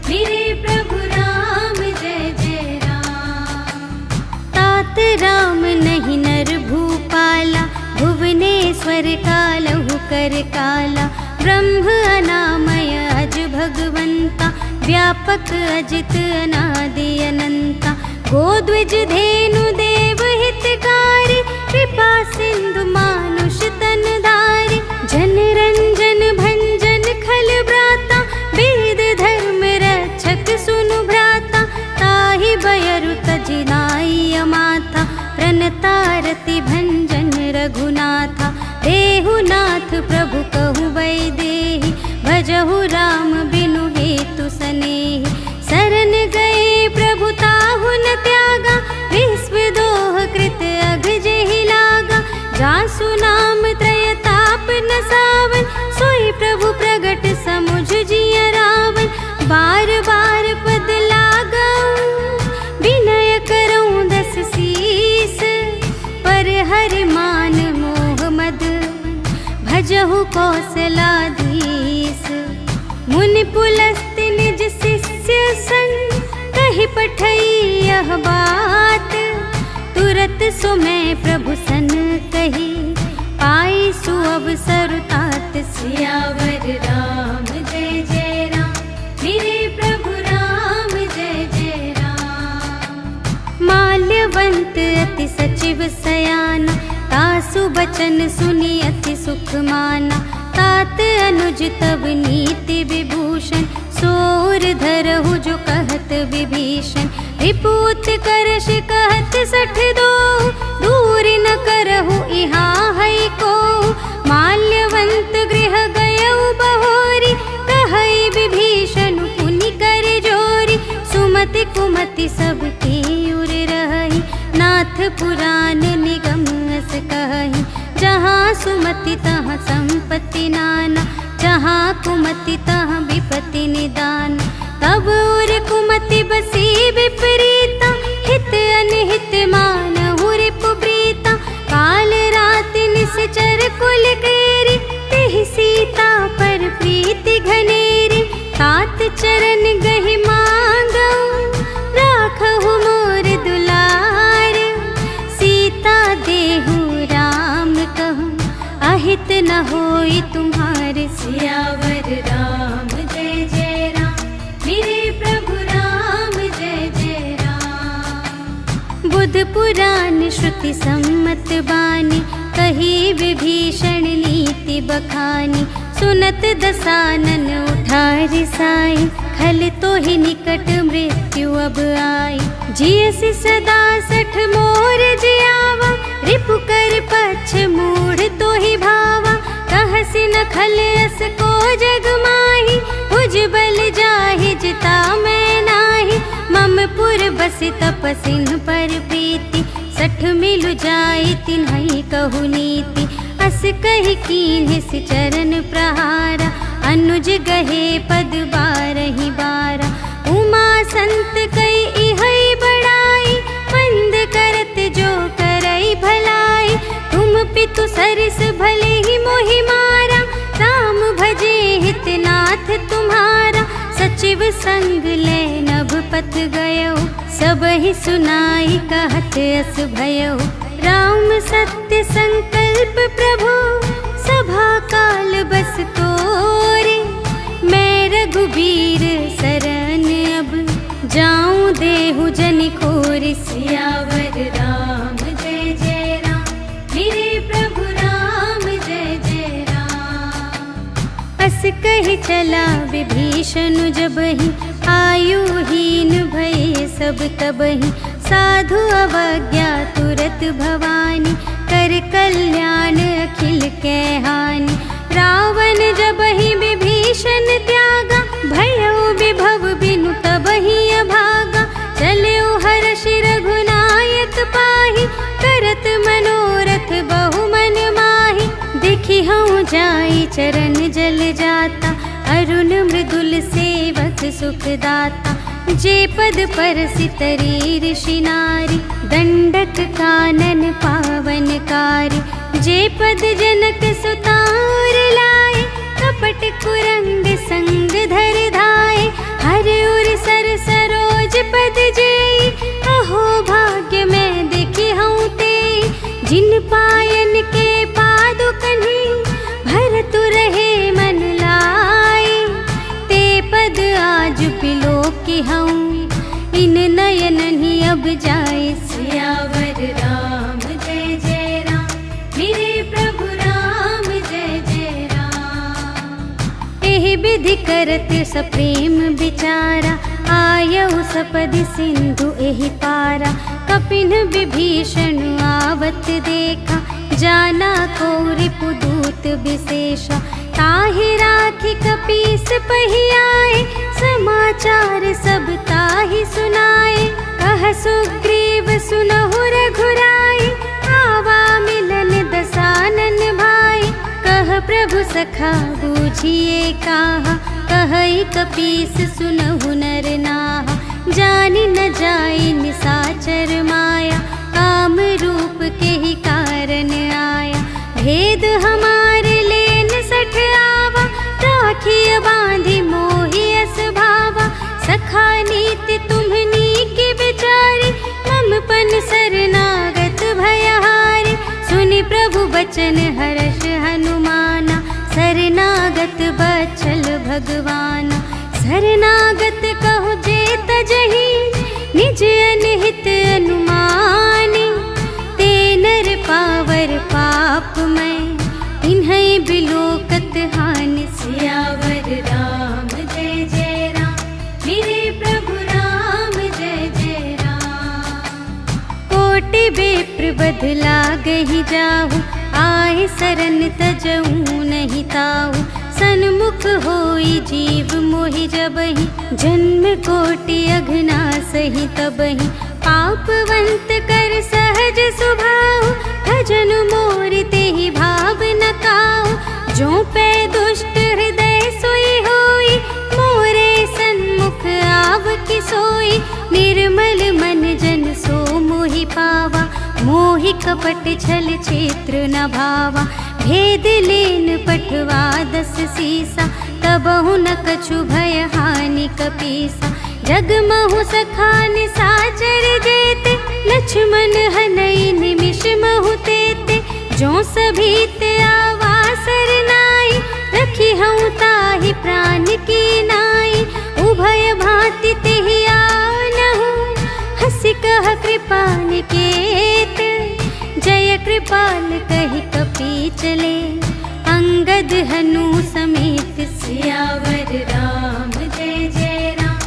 मेरे प्रभु राम जय जय राम। तात राम नहीं नर भूपाला, भुवनेश्वर कालहु कर काला। ब्रह्म अनामय अज भगवंता, व्यापक अजित अनादि अनंता। गोद्विज धेनु देव हितकारी, कृपा सिंधु मानुष तन धारी। जन रंजन भंजन खल ब्राता, वेद धर्म रक्षक सुनु भ्राता। ताहि बयरु तजिनाई अमाथा, प्रणतारति भंजन रघुनाथा। देहु नाथ प्रभु कहु वैदेही, भजहु राम बिनु हेतु सनेही। शरण गए प्रभु ताहु न त्यागा, विश्व दोह कृत अघ जेहि लागा। जासु नाम त्रय ताप न सावन, सोई प्रभु प्रगट समुझ जिय रावण। बार बार पद लागऊं, विनय करऊं दस सीस। पर हरि मान मोह मद, भजहु कौशलाधीश। मुनि पुलस्त्य निज शिष्य संग, कहि पठई यह बात। तुरत सो मैं प्रभु सन कही, पाई सुअवसर तात। सियावर राम जय जय राम, मेरे प्रभु राम जय जय राम। माल्यवंत अति सचिव सयाना, तासु बचन सुनि अति सुख माना। तात अनुज तब नीति विभूषण, सोर धरहु जो कहत विभीषण। रिपुत करश कहत 62, दूर न करहु इहाँ है को। माल्यवंत गृह गयउ बहोरी, कहै विभीषण पुनि कर जोरी। सुमति कुमति सबके उर रहहि, नाथ पुराण निगम अस कहहि। जहाँ सुमति तहाँ संपत्ति नाना, जहाँ कुमति तहाँ विपत्ति निदान। तब उर कुमति बसी विपरीता, हित अनहित मानहु रिपु प्रीता। काल राति निश्चर कुल केरी, तेहि सीता पर प्रीति घनेरी। तात चरण गहि मांगऊं, राखहु मोर दुलार। सीता देहु राम कहूँ, अहित न होई तुम्हारे। सियावर राम जय जय राम, मेरे प्रभु राम जय जय राम। बुध पुराण श्रुति सम्मत बानी, कही विभीषण नीति बखानी। सुनत दसानन उठा रिसाई, खल तो ही निकट मृत्यु अब आई। जियसि सदा 60 मोर जियावा, रिपु कर पक्ष मूढ़ तो ही भावा। कहसि न खल अस को जग माही, भुज बल जाहि जिता मैं नाही। मम पुर बसि तपसिन पर प्रीति, 60 मिलु जाई तिन्है कहु नीति। अस कहि कीन्ह सि चरण प्रहारा, अनुज गहे पद बारहि बारा। उमा संत कई इहै बड़ाई, मंद करत जो करई भलाई। तुम पितु सरिस भले ही मोहि मारा, राम भजे हित नाथ तुम्हारा। सचिव संग ले नभ पथ गयो, सबहि सुनाई कहत अस भयो। राम सत्य संकल्प प्रभु, सभा काल बस तोरे। मैं रघुबीर शरण अब, जाऊं देहु जनि खोरि। सियावर राम जय जय राम, मेरे प्रभु राम जय जय राम। अस कहि चला विभीषण जबहि, आयुहीन भये सब तबहि। साधु अवज्ञा तुरत भवानी, कर कल्याण अखिल के हानि। रावण जबहि विभीषण त्यागा, भयउ विभव बिनु देखी हूँ जाई चरण जल जाता, अरुण मृदुल सेवक सुखदाता। जे पद पर सितरी ऋषि नारी, दंडक कानन पावनकारी। जे पद जनक सुतार लाए, कपट कुरंग संग धर धाए। हर उर सर सरोज पद जेई, अहो भाग्य मैं देखी हूँ ते। जिन पायन के पादुकन्हि, भरतु रहे मन लाए। ते पद आज पिलो की हूँ, इन नयन ही अब जाए। सियावर राम जय जय राम, मेरे प्रभु राम जय जय राम। एहि विधि करत सप्रेम विचारा, आयउ सपदि सिंधु एहि पारा। कपिन विभीषण आवत देखा, जाना को रिपुदूत विशेषा। ताहि राखी कपीस पहियाए, समाचार सब ताहि सुनाए। कह सुग्रीव सुनहु रघुराई, आवा मिलन दसानन भाई। कह प्रभु सखा बूझिए काहा, कहई कपीस सुनहु नर नाहा। जानि न जाई निसाचर माया, काम रूप के ही कारण आया। भेद हमारे लेन सठ आवा, राखिय बांधि मोहि अस भावा। सखा नीति तुम्हनी की विचारी, मम पन शरणागत भयहारी। सुनि प्रभु बचन हर्ष हनुमाना, शरणागत बचल भगवाना। शरणागत कहो जे तजहि, निज अनहित अनुमानी। ते नर पावर पाप मैं, इन्है बिलोकत हानि। सियावर राम जय जय राम, मेरे प्रभु राम जय जय राम। कोटि विप्र बदला गहि जाहु, आए सरन तजऊ नहीं ताहु। सन्मुख होई जीव मोहि जबहि, जन्म कोटि अघना सही तबहि। पापवंत कर सहज सुभाव, भजन मोर तेहि भाव न काहु। जो पै दुष्ट हृदय सोई होई, मोरे सन्मुख आव कि सोई। निर्मल मन जन सो मोहि पावा, मोहि कपट छल क्षेत्र न भावा। भेद लेन पठवा दस सीसा, तबहु न कछु भय हानि कपीसा। जगमहु सखा निसाचर जेते, लक्ष्मण हनई निमिष महु तेते। जो सभीत आवा सरनाई, रखी हूँ ताहि प्राण की नाई। उभय भांति तेहि आनहु, हँसि कह कृपा निकेत। जय कृपाल कहि कपी चले, अंगद हनु समेत। सियावर राम जय जय राम,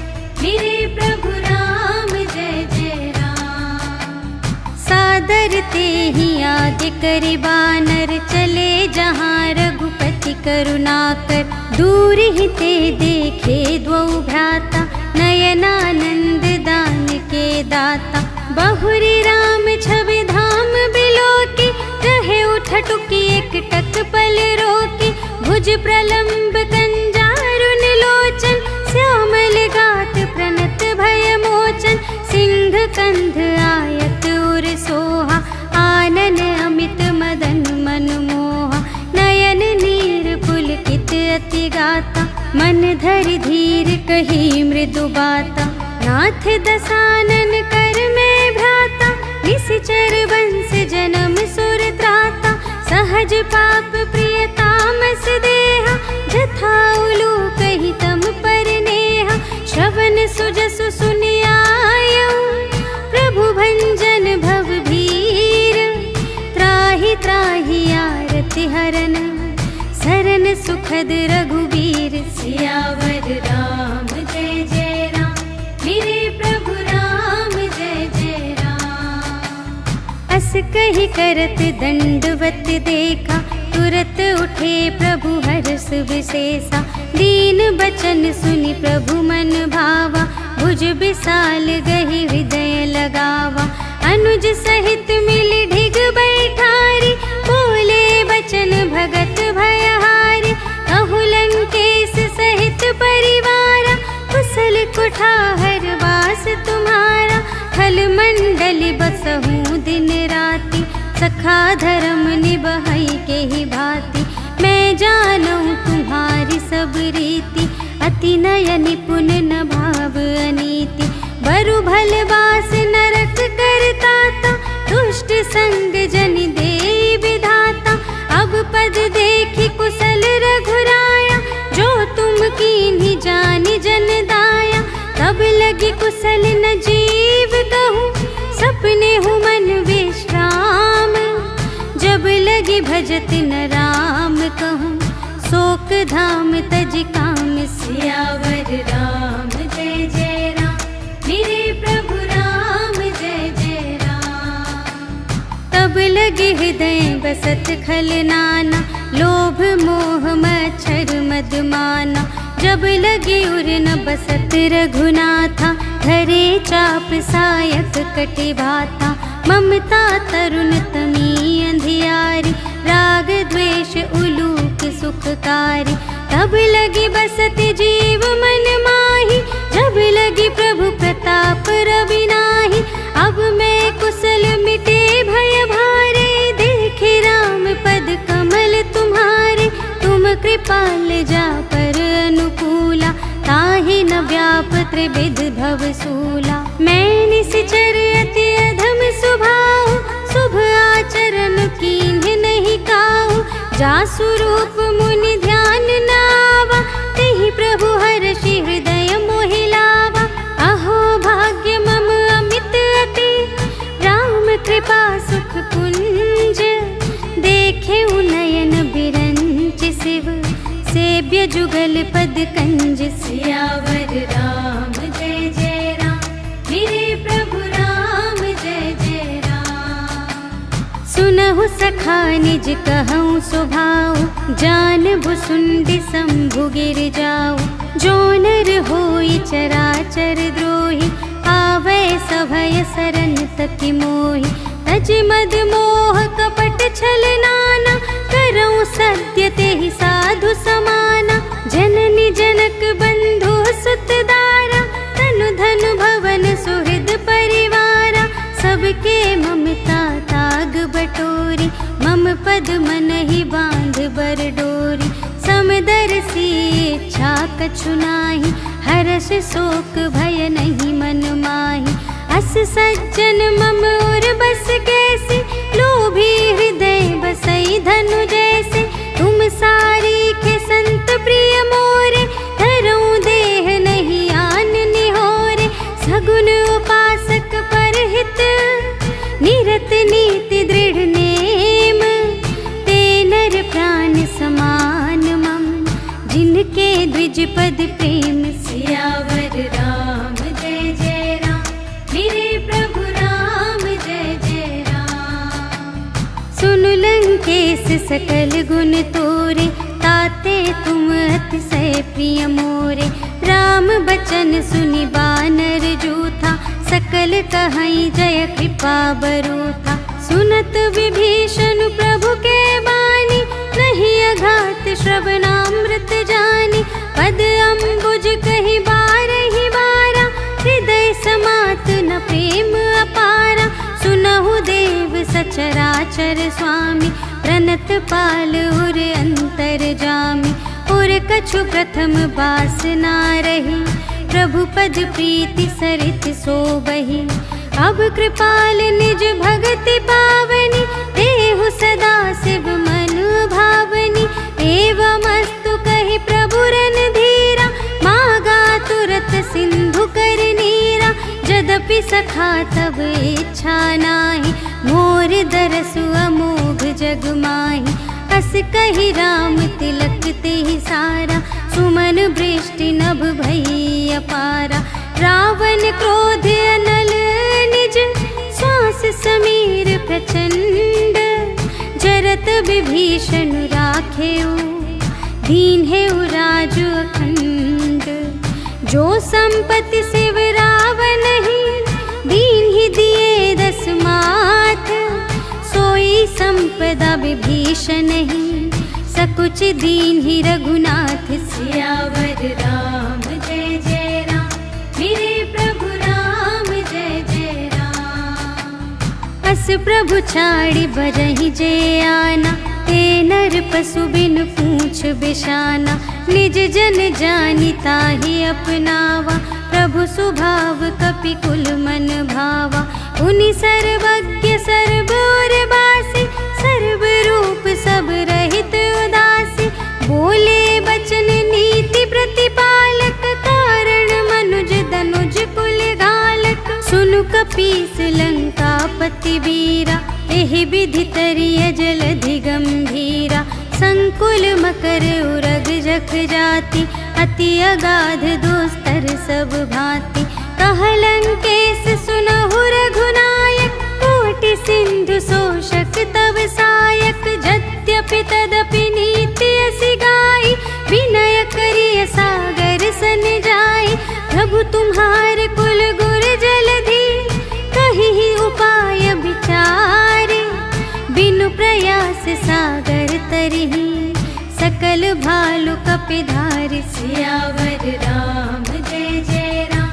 मेरे प्रभु राम जय जय राम। सादर तेहि आगे करि बानर, चले जहाँ रघुपति करुणाकर। दूर ही ते देखे द्वौ भ्राता, नयनानंद दान के दाता। बहुरी राम छवि धाम बिलोकी, रहे उठटुकी एक टक पल रोकी। भुज प्रलंब कंजारुन लोचन, श्यामल गात प्रणत भय मोचन। सिंह कंध आयत उर सोहा, आनन अमित मदन मनमोहा। नयन नीर पुलकित अति गाता, मन धरि धीर कही मृदु बाता। नाथ दसानन कर में भ्राता, निश्चर वंश जन्म सुर त्राता। सहज पाप प्रिय तामस देहा, जथा उलू कही तम पर नेहा। श्रवण सुजसु सुनियायऊ, प्रभु भंजन भव भीर। त्राहि त्राहि आरति हरन, सरन सुखद रघुबीर। सियावर राम जय जय राम, मेरे प्रभु राम जय जय राम। अस कही करत दंडवत देखा, तुरत उठे प्रभु हर्ष विशेषा। दीन बचन सुनि प्रभु मन भावा, भुज विशाल गहि हृदय लगावा। अनुज सहित मिल ढिग बैठारी, बोले बचन भगत भयहारी, कहु लंकेश सहित परिवारा, कुशल कुठार वास तुम्हारा, थल मंडली बसहूँ दिन राति, सखा धर्म निबहई के ही भांति। मैं जानूँ तुम्हारी सब रीति, अति नय निपुण न भाव अनीति, बरु भल बास नरक करताता, दुष्ट संग जन दे विधाता। अब पद देखी कुशल रघुराया, जो तुम कीन्ही जानि जन दाया। तब लगी कुशल न जीव कहूँ, सपने हूँ मन विश्राम, जब लगी भजत न राम कहूँ, शोक धाम तज काम। सियावर राम जय जय राम, मेरे प्रभु राम जय जय राम। तब लगे हृदय बसत खल नाना, लोभ मोह मच्छर मद माना। जब लगे उर न बसत रघुनाथा, धरे चाप सायक कटि भाता। ममता तरुण तमी अंधियारी, राग द्वेष उलूक सुखकारी। तब लगी बसत जीव मन माही, जब लगी प्रभु प्रताप रवि नाही। अब मैं कुशल मिटे भय भारे, देखे राम पद कमल तुम्हारे। तुम कृपाल जा पर अनुकूला, ताहि न व्याप त्रिविध भव सूला। मैं निश्चर अति अधम स्वभाव, शुभ आचरण कीन्ह नहीं काहू। जासु रूप मुनि ध्यान न आवा, तेहि प्रभु हर्षि हृदय मोहि लावा। अहो भाग्य मम अमित अति, राम कृपा सुख पुंज। देखे नयन बिरंच शिव, सेव्य जुगल पद कंज। सियावर राम जय जय राम, मेरे प्रभु राम जय जय राम। सुनहु सखा निज कहूँ स्वभाव, जान भुसुंडी शंभु गिर जाऊ। जो नर होई चराचर द्रोही, आवे सभय सरन तपि मोहि। तज मद मोह कपट छल नाना, करऊँ सत्य तेहि साधु समाना। जननी जनक बंधु सुत दारा, तनु धनु भवन सुहृद परिवारा। सबके ममता ताग बटोरी, मम पद मन ही बांध बर डोरी। समदर्शी इच्छा कछु नाही, हर्ष शोक भय नहीं मन माही। अस सज्जन मम और बस कैसे, लोभी हृदय बसई धनु जैसे। तुम सारी के संत प्रिय मोरे, धरूं देह नहीं आन निहोरे। सगुन उपासक परहित, निरत नीति दृढ़ नेम। ते नर प्राण समान मम, जिनके द्विज पद प्रेम। सियावर राम जय जय राम, मेरे प्रभु राम जय जय राम। सुन लंकेश सकल गुण तोरे, ताते तुम अतिशय प्रिय मोरे। राम बचन सुनि बानर जूथा, सकल कहई जय कृपा बरूथा। सुनत विभीषण प्रभु के बानी, नहीं अघात श्रवणामृत जानी। पद अम्बुज कही बारहि बारा, हृदय समात न प्रेम अपारा। सुनहु देव सचराचर स्वामी, प्रणत पाल उर अंतर जामी। उर कछु प्रथम बास ना रही, प्रभु पद प्रीति सरित सोबहि। अब कृपाल निज भगति पावनी, देहु सदा शिव मन भावनी। एवमस्तु कहि प्रभु रणधीरा, मागा तुरत सिंधु कर नीरा। यद्यपि सखा तब इच्छा नाही, मोर दरसु अमोघ जग माही। अस कहि राम तिलक तेहि सारा, सुमन वृष्टि नभ भई अपारा। रावण क्रोध अनल निज, श्वास समीर प्रचंड। जरत विभीषण राखेउ, दीन्हेउ राजु अखंड। जो संपत्ति शिव रावण ही, दीन्हि दिए दस माथ। सोई संपदा विभीषण ही, सकुच दीन ही रघुनाथ सियावर राम जय जय राम, मेरे प्रभु राम जय जय राम। अस प्रभु छाड़ी बरहि जे आना, ते नर पशु बिन पूछ बिशाना, निज जन जानि ताहि अपनावा, प्रभु सुभाव कपि कुल मन भावा। उनि सर्वज्ञ सर्व और बासी, सर्व रूप सब रहित उदासी, बोले बचन नीति प्रतिपालक, कारण मनुज दनुज कुल घालक। सुनु कपीस लंकापति वीरा, एहि विधि तरिय जलधि गंभीरा, संकुल मकर उरग जख जाति, अति अगाध दोस्तर सब भांति। कहलंकेश सुनहु रघुनायक, कोटि सिंधु शोषक तव सायक। यद्यपि तदपि नीति असि गाई, विनय करिय सागर सन जाई। प्रभु तुम्हार कुल गुर जलधि, कहिहि उपाय विचारे। बिनु प्रयास सागर तरिहि, सकल भालु कपिधारि। सियावर राम जय जय राम,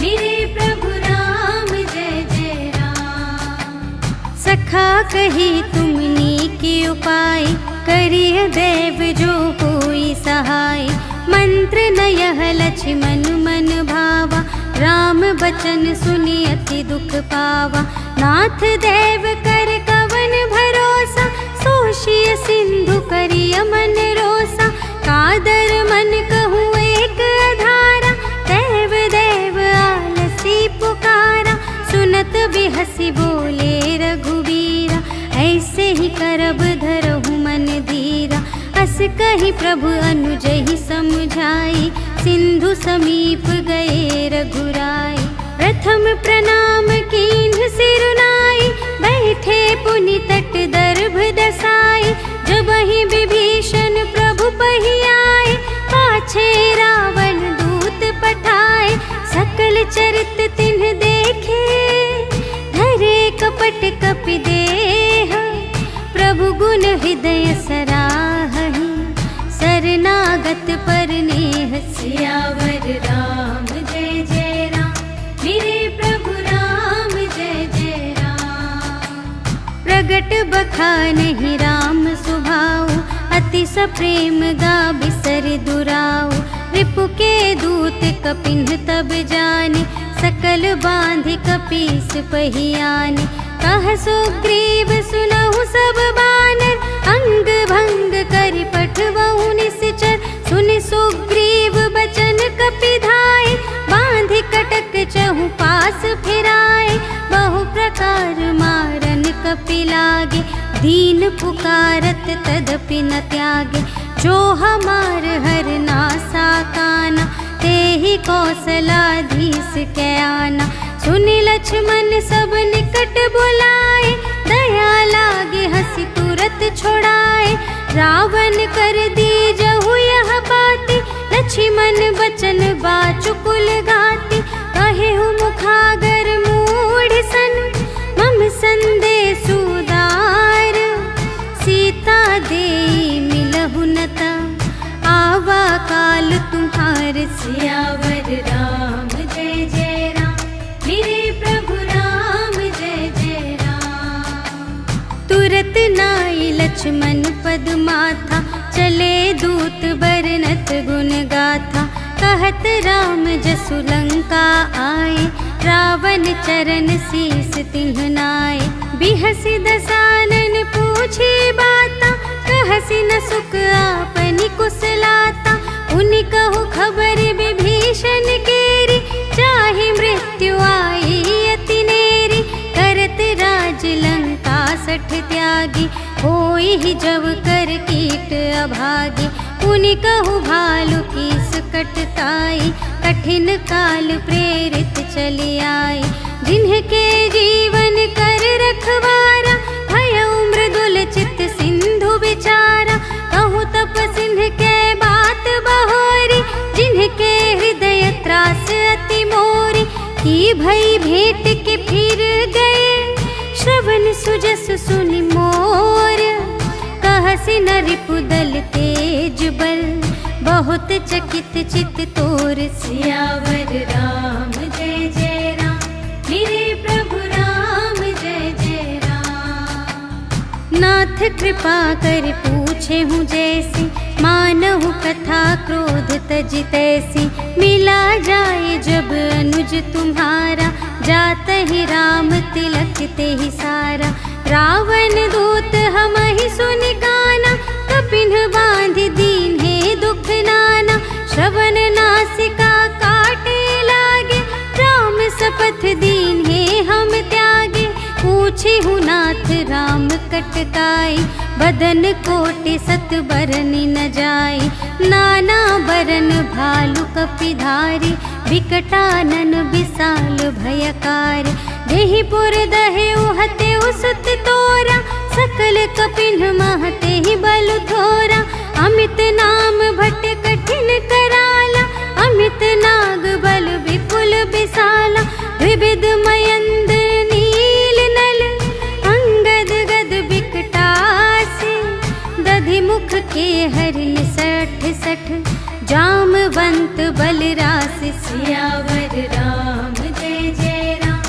मेरे प्रभु राम जय जय राम। सखा कही तुमनी की उपाय, करिय देव जो होई सहाय। मंत्र न यह लक्ष्मण मन भावा, राम बचन सुनि अति दुख पावा। नाथ देव कर कवन भरोसा, सोषिय सिंधु करिय मन रोसा। कादर मन कहूँ एक आधारा, देव देव आलसी पुकारा। सुनत बिहसी बोले रघुवीरा, ऐसे ही करब धरहु मन धीरा। अस कहि प्रभु अनुजहि समझाई, सिंधु समीप गए रघुराई। प्रथम प्रणाम कीन्ह सिरुनाई, बैठे पुनि तट दर्भ दसाई। जबहि विभीषण प्रभु पहि आए, पाछे रावण दूत पठाए। सकल चरित तिन्ह देखे, धरे कपट कपि देह। प्रभु गुण हृदय सराहहि, शरणागत पर नेह। सियावर राम जय जय राम, मेरे प्रभु राम जय जय राम। प्रगट बखानहि राम सुभाऊ, अति सप्रेम गा बिसर दुराऊ। रिपु के दूत कपिन्ह तब जाने, सकल बांधि कपीस पहि आने। कह सुग्रीव सुनहु सब बानर, अंग भंग करि पठवहु निश्चर। सुनि सुग्रीव बचन कपिधाय, बांधि कटक चहु पास फिराए। बहु प्रकार मारन कपि लागे, दीन पुकारत तदपि न त्यागे। जो हमार हर नासा काना, तेहि कौशलाधीश कै आना। सुनि लक्ष्मण सब निकट बुलाए, दया लागे हंसी तुरत छोड़ाए। रावण कर दीजहु यह बाती, लक्ष्मण बचन बाचुकुल घाती। कहेहु मुखागर मूढ़ सन, मम संदेश उदार। सीता देई मिलहु नता, आवा काल तुम्हार। सियावर राम जय जय राम, मेरे प्रभु राम जय जय राम। तुरत नाई लक्ष्मण पद माथा, चले दूत बरनत गुण गाथा। कहत राम जसु लंका आए, रावण चरण शीस तिन्ह नाए। बिहसि दसानन पूछी बाता, कहसि न सुख आपनि कुशलाता। उनि कहु खबर विभीषण केरी, चाहे मृत्यु आई अति नेरी। करत राज लंका सठ त्यागी, होई ही जब कर कीट अभागी। उनि कहु भालु कीस कटकाई, कठिन काल प्रेरित चली आई। जिन्हके जीवन कर रखवारा, भयउ मृदुल चित सिंधु विचारा। कहु तप सिंह के बात बहोरी, जिन्हके हृदय त्रास अति मोरी। की भई भेंट के फिर गए, श्रवण सुजस सुनि मोर, कहसि नरिपुदल तेज बल, बहुत चकित चित तोर। सियावर राम जय जय राम, मेरे प्रभु राम जय जय राम। नाथ कृपा कर पूछे हूँ जैसी, मानहु कथा क्रोध तज तैसी। मिला जाए जब अनुज तुम्हारा, जात ही राम तिलक ते ही सारा। रावण दूत हम ही सुनि काना, कपिन बांधि दीन है दुख नाना। श्रवण नासिका काटे लागे, राम सपथ दीन है हम त्यागे। पूछे हूँ नाथ राम कटकाई, बदन कोटि सत बरनि न जाई। नाना बरन भालु कपिधारी, विकटानन विशाल भयकार। देहि पुर दहे उहते सुत तोरा, सकल कपिन महते ही बल थोरा। अमित नाम भट कठिन कराला, अमित नाग बल विपुल विशाला। विविध मयंद नील नल, अंगद गद विकटासी। दधि मुख के हरिण सठ सठ, जामवंत बलरासी। सियावर राम जय जय राम,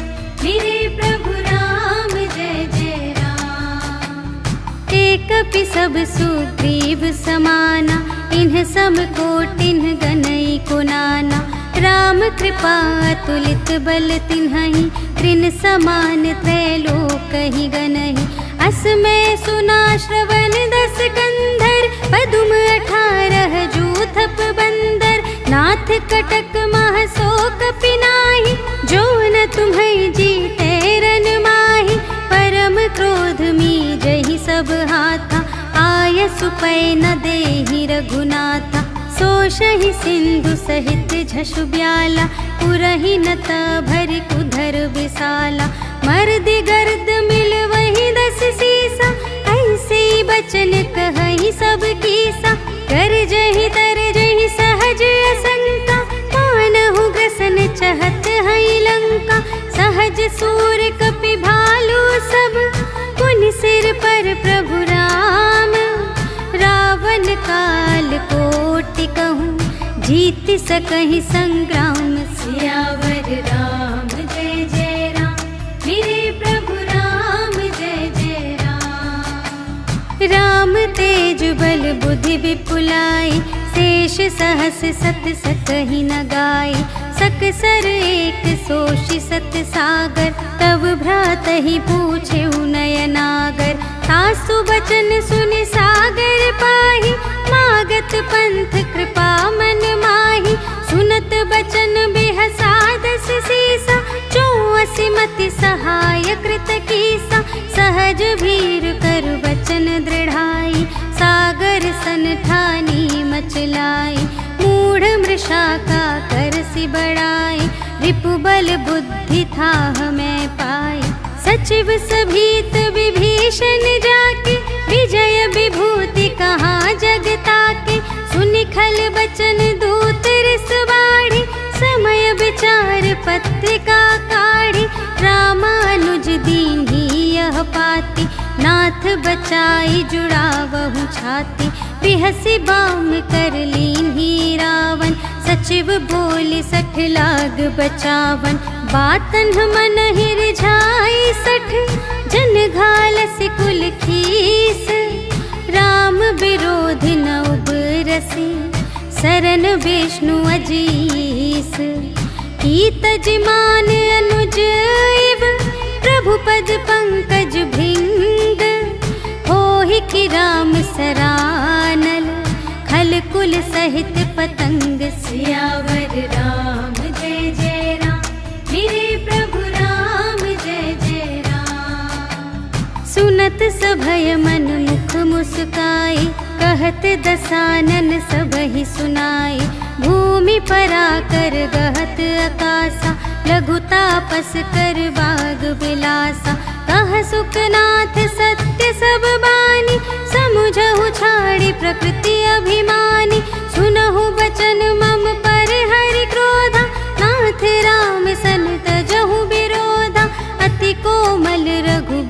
मेरे प्रभु राम जय जय राम। एक कपि सब सुग्रीव समाना, इन्ह सम कोटिन्ह गनई को नाना। राम कृपा अतुलित बल तिन्हहि, त्रिन समान त्रैलोक ही गनहि। असमय सुना श्रवण दस कंधर, पदुम 18 जूथप बंदर। नाथ कटक मह सो कपि नाहि, जो न तुम्हें जीते रन माहि। परम क्रोध मी जहि सब हाथा, आय सुपै न देहि रघुनाथा। सोषहि सिंधु सहित झषु ब्याला, पुरहि नत भरि कुधर विशाला। मर्दि गर्द मिल वही 10 सीसा, ऐसे बचन कहहि सब कीसा। कर जहि तर जहि सहज असंका, मानहु ग्रसन चहत हई लंका। सहज सूर कपि भालु सब, पुनि सिर पर प्रभु राम। रावण काल कोटि कहूँ, जीत सकहि संग्राम। सियावर राम जय जय राम, मेरे प्रभु राम जय जय राम। राम तेज बल बुद्धि विपुलाई, शेष सहस सत सकहि न गाई। सकसर एक सोषि सत सागर, तब भ्रातहि पूछे नयनागर। तासु बचन सुनि सागर पाहि, मागत पंथ कृपा मन माहि। सुनत बचन बिहसा 10 सीसा, 84 मति सहाय कृत कीसा। सहज भीर कर बचन दृढ़ाई, सागर सन ठानी मचलाई। मूढ़ मृषा का करसि बड़ाई, रिपुबल बुद्धि था मैं पाई। सचिव सभीत विभीषण जाके, विजय विभूति कहाँ जगता के। सुनि खल बचन दूत रिस बाढ़ी, समय विचार पत्रिका काढ़ी। रामानुज दीन्ही यह पाती, नाथ बचाई जुड़ावहु छाती। बिहसि बाम कर लीन्ही रावण, सचिव बोले 60 लाग बचावन। बातन मन ही रिझाई 60, जन घालसि कुल खीस। राम विरोधि न उबरसि, शरण विष्णु अजीस। कीतज मान अनुज इव, प्रभु पद पंकज भृंग। होहि कि राम सरानल, खल कुल सहित पतंग। सियावर राम जय जय राम, मेरे प्रभु राम जय जय राम। सुनत सभय मन मुख मुस्काई, कहत दसानन सबहि सुनाई। भूमि पराकर गहत आकासा, लघु तापस कर बाग बिलासा। कह सुखनाथ सत्य सब बानी, समुझहु छाड़ी प्रकृति अभिमानी। सुनहु बचन मम पर हरि क्रोधा, नाथ राम सन तजहु विरोधा। अति कोमल रघु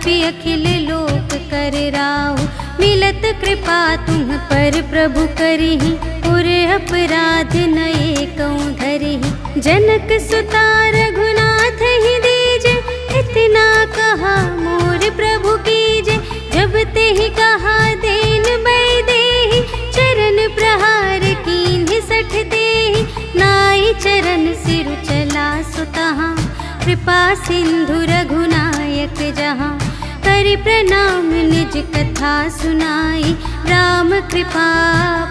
तपि अखिल लोक कर राहु। मिलत कृपा तुम पर प्रभु करिहि, पुर अपराध न एकौ धरिहि। जनक सुता रघुनाथ ही दीजे, इतना कहा मोर प्रभु कीजे। जब ते ही कहा देन बै देहि, चरण प्रहार कीन्हि सठ देहि। नाई चरण सिरु चला सुतहाँ, कृपा सिंधु रघुनायक जहाँ। करि प्रणाम निज कथा सुनाई, राम कृपा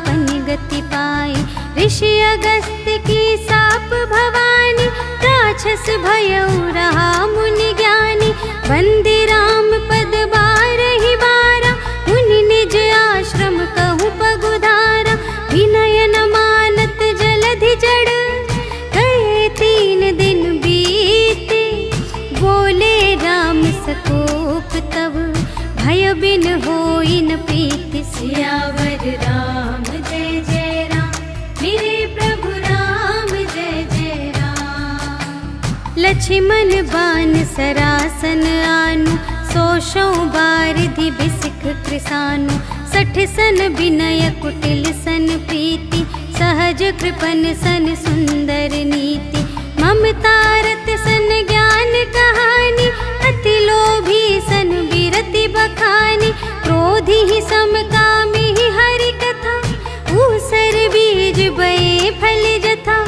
पन गति पाई। ऋषि अगस्त्य की साप भवानी, राक्षस भयउ रहा मुनि ज्ञानी। वंदे राम पद बारहि बारा, मुनि निज आश्रम कहु पगुधारा। विनय न मानत जलधि जड़, गए 3 दिन बीते। बोले राम सकोप तब, भय बिन होई न प्रीति। सियावर राम जय जय राम, मेरे प्रभु राम जय जय राम। लक्ष्मण बान सरासन आनु, 100 बारिधि बिसिख कृसानु। 60 सन विनय कुटिल सन प्रीति, सहज कृपन सन सुंदर नीति। ममता रत सन ज्ञान कहानी, अति लोभी सन विरति बखानी। क्रोधी ही सम कामी ही हरि कथा, ऊसर बीज बये फल जथा।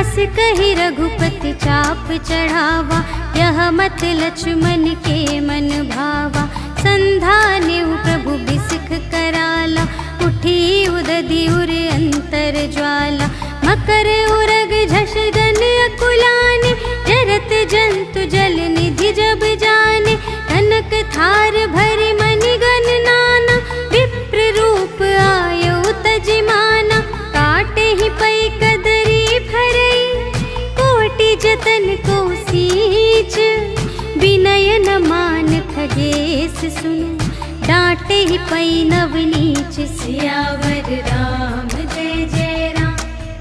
अस कहि रघुपति चाप चढ़ावा, यह मत लक्ष्मण के मन भावा। संधानेउ प्रभु बिसिख कराला, उठी उदधि उर अंतर ज्वाला। मकर उरग झष गन अकुलाने, जरत जंतु जल निधि जब जाने। कनक थार भरि मनि गन नाना, विप्र रूप आयउ तजिमाना। काटे ही पै कदरी भरई, कोटि जतन को सींच। विनय न मान खगेश सुन, डांटे ही पै नव नीच। सियावर राम जय जय राम,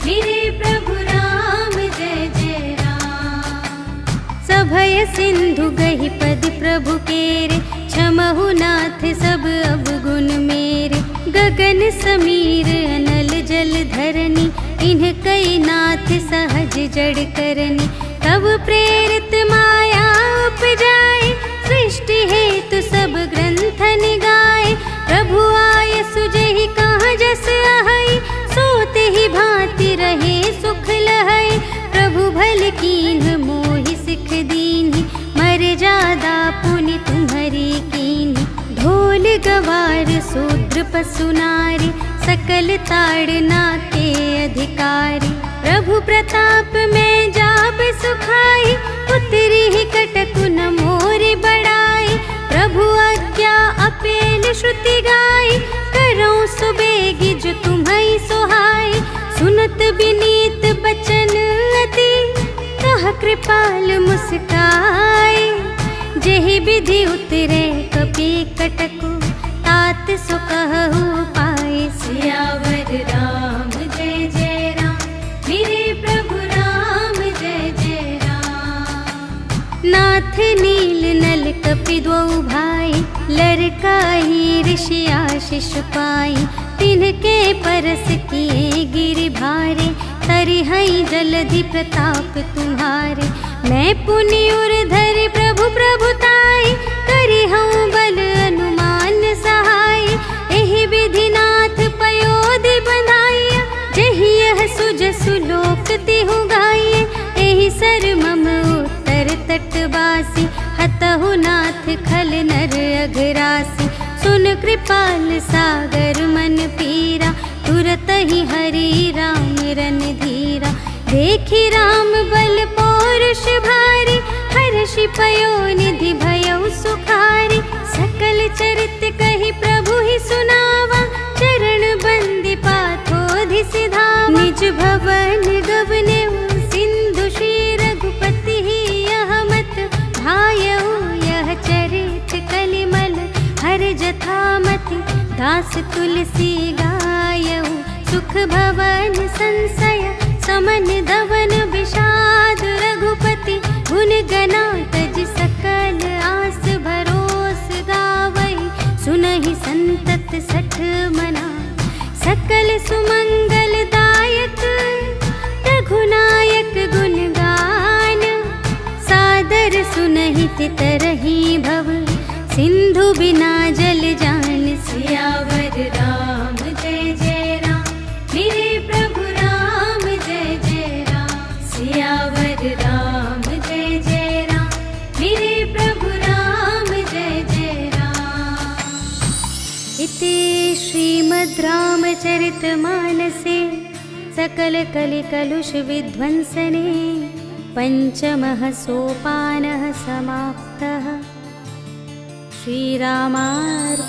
मेरे प्रभु राम जय जय राम। सभय सिंधु गहि पद प्रभु केरे, क्षमहु नाथ सब अवगुण मेरे। गगन समीर अनल जल धरनी, इन्ह कई नाथ सहज जड़ करनी। तब प्रेरित माया उपजाए, सृष्टि हेतु सब ग्रंथन गाए। प्रभु आय सुजहि कहाँ जस आहई, सोते ही भांति रहे सुख लहई। प्रभु भल कीन्ह मोहि सिख दीन्हि, मर्यादा पुनि तुम्हरी कीन्हि। ढोल गवार शूद्र पशु नारी, सकल ताड़ना के अधिकारी। प्रभु प्रताप में जाब सुखाई, उतरी ही कटकु न मोरि बड़ाई। प्रभु आज्ञा अपेल श्रुति गाई, करऊँ सुबेगी जो तुम्हई सोहाई। सुनत विनीत बचन अति, कह कृपाल मुस्काई। जेहि विधि उतरे कपि कटकु, तात सो कहु पाई। सियावर राम जय जय राम, मेरे प्रभु राम जय जय राम। नाथ नील नल कपि द्वौ भाई, लरकाई ऋषि आशीष पाई। तिनके परस किए गिरि भारे, तरिहई जलधि प्रताप तुम्हारे। मैं पुनि उर धरि प्रभु प्रभुताई, करिहऊँ बल अनुमान सहाय। एहि विधि नाथ पयोधि बंधाइया, जहि यह सुजसु लोक तिहु गाइए। एहि सर मम उत्तर तटवासी, हतहु नाथ खल नर अघरासी। सुन कृपाल सागर मन पीरा, तुरत ही हरि राम रन धीरा। देखि राम बल पौरुष भारी, हर्षि पयो निधि भयउ सुखारी। सकल चरित कहि प्रभु ही सुनावा, चरण बंदी पाथोधि सिधावा। निज भवन गवनेउ सिंधु श्री रघुपति ही, यह मत भायउ यह चरित कलिमल। हर जथामति दास तुलसी गायउ, सुख भवन संशय समन धवन विषाद। रघुपति गुण गना तज सकल आस भरोस गावै सुनहि संतत सठ मना। सकल सुमंगलदायक रघुनायक गुण गान। सादर सुनहि तितरहि भव सिंधु बिना जल जान। सियावर राम जय जय राम मेरे प्रभु राम जय जय राम। सियावर राम जय जय राम मेरे प्रभु राम जय जय राम। इति श्रीमद् रामचरितमानसे सकल कलिकलुष विध्वंसने पंचमः सोपानः समाप्तः। श्रीरामार्पणमस्तु।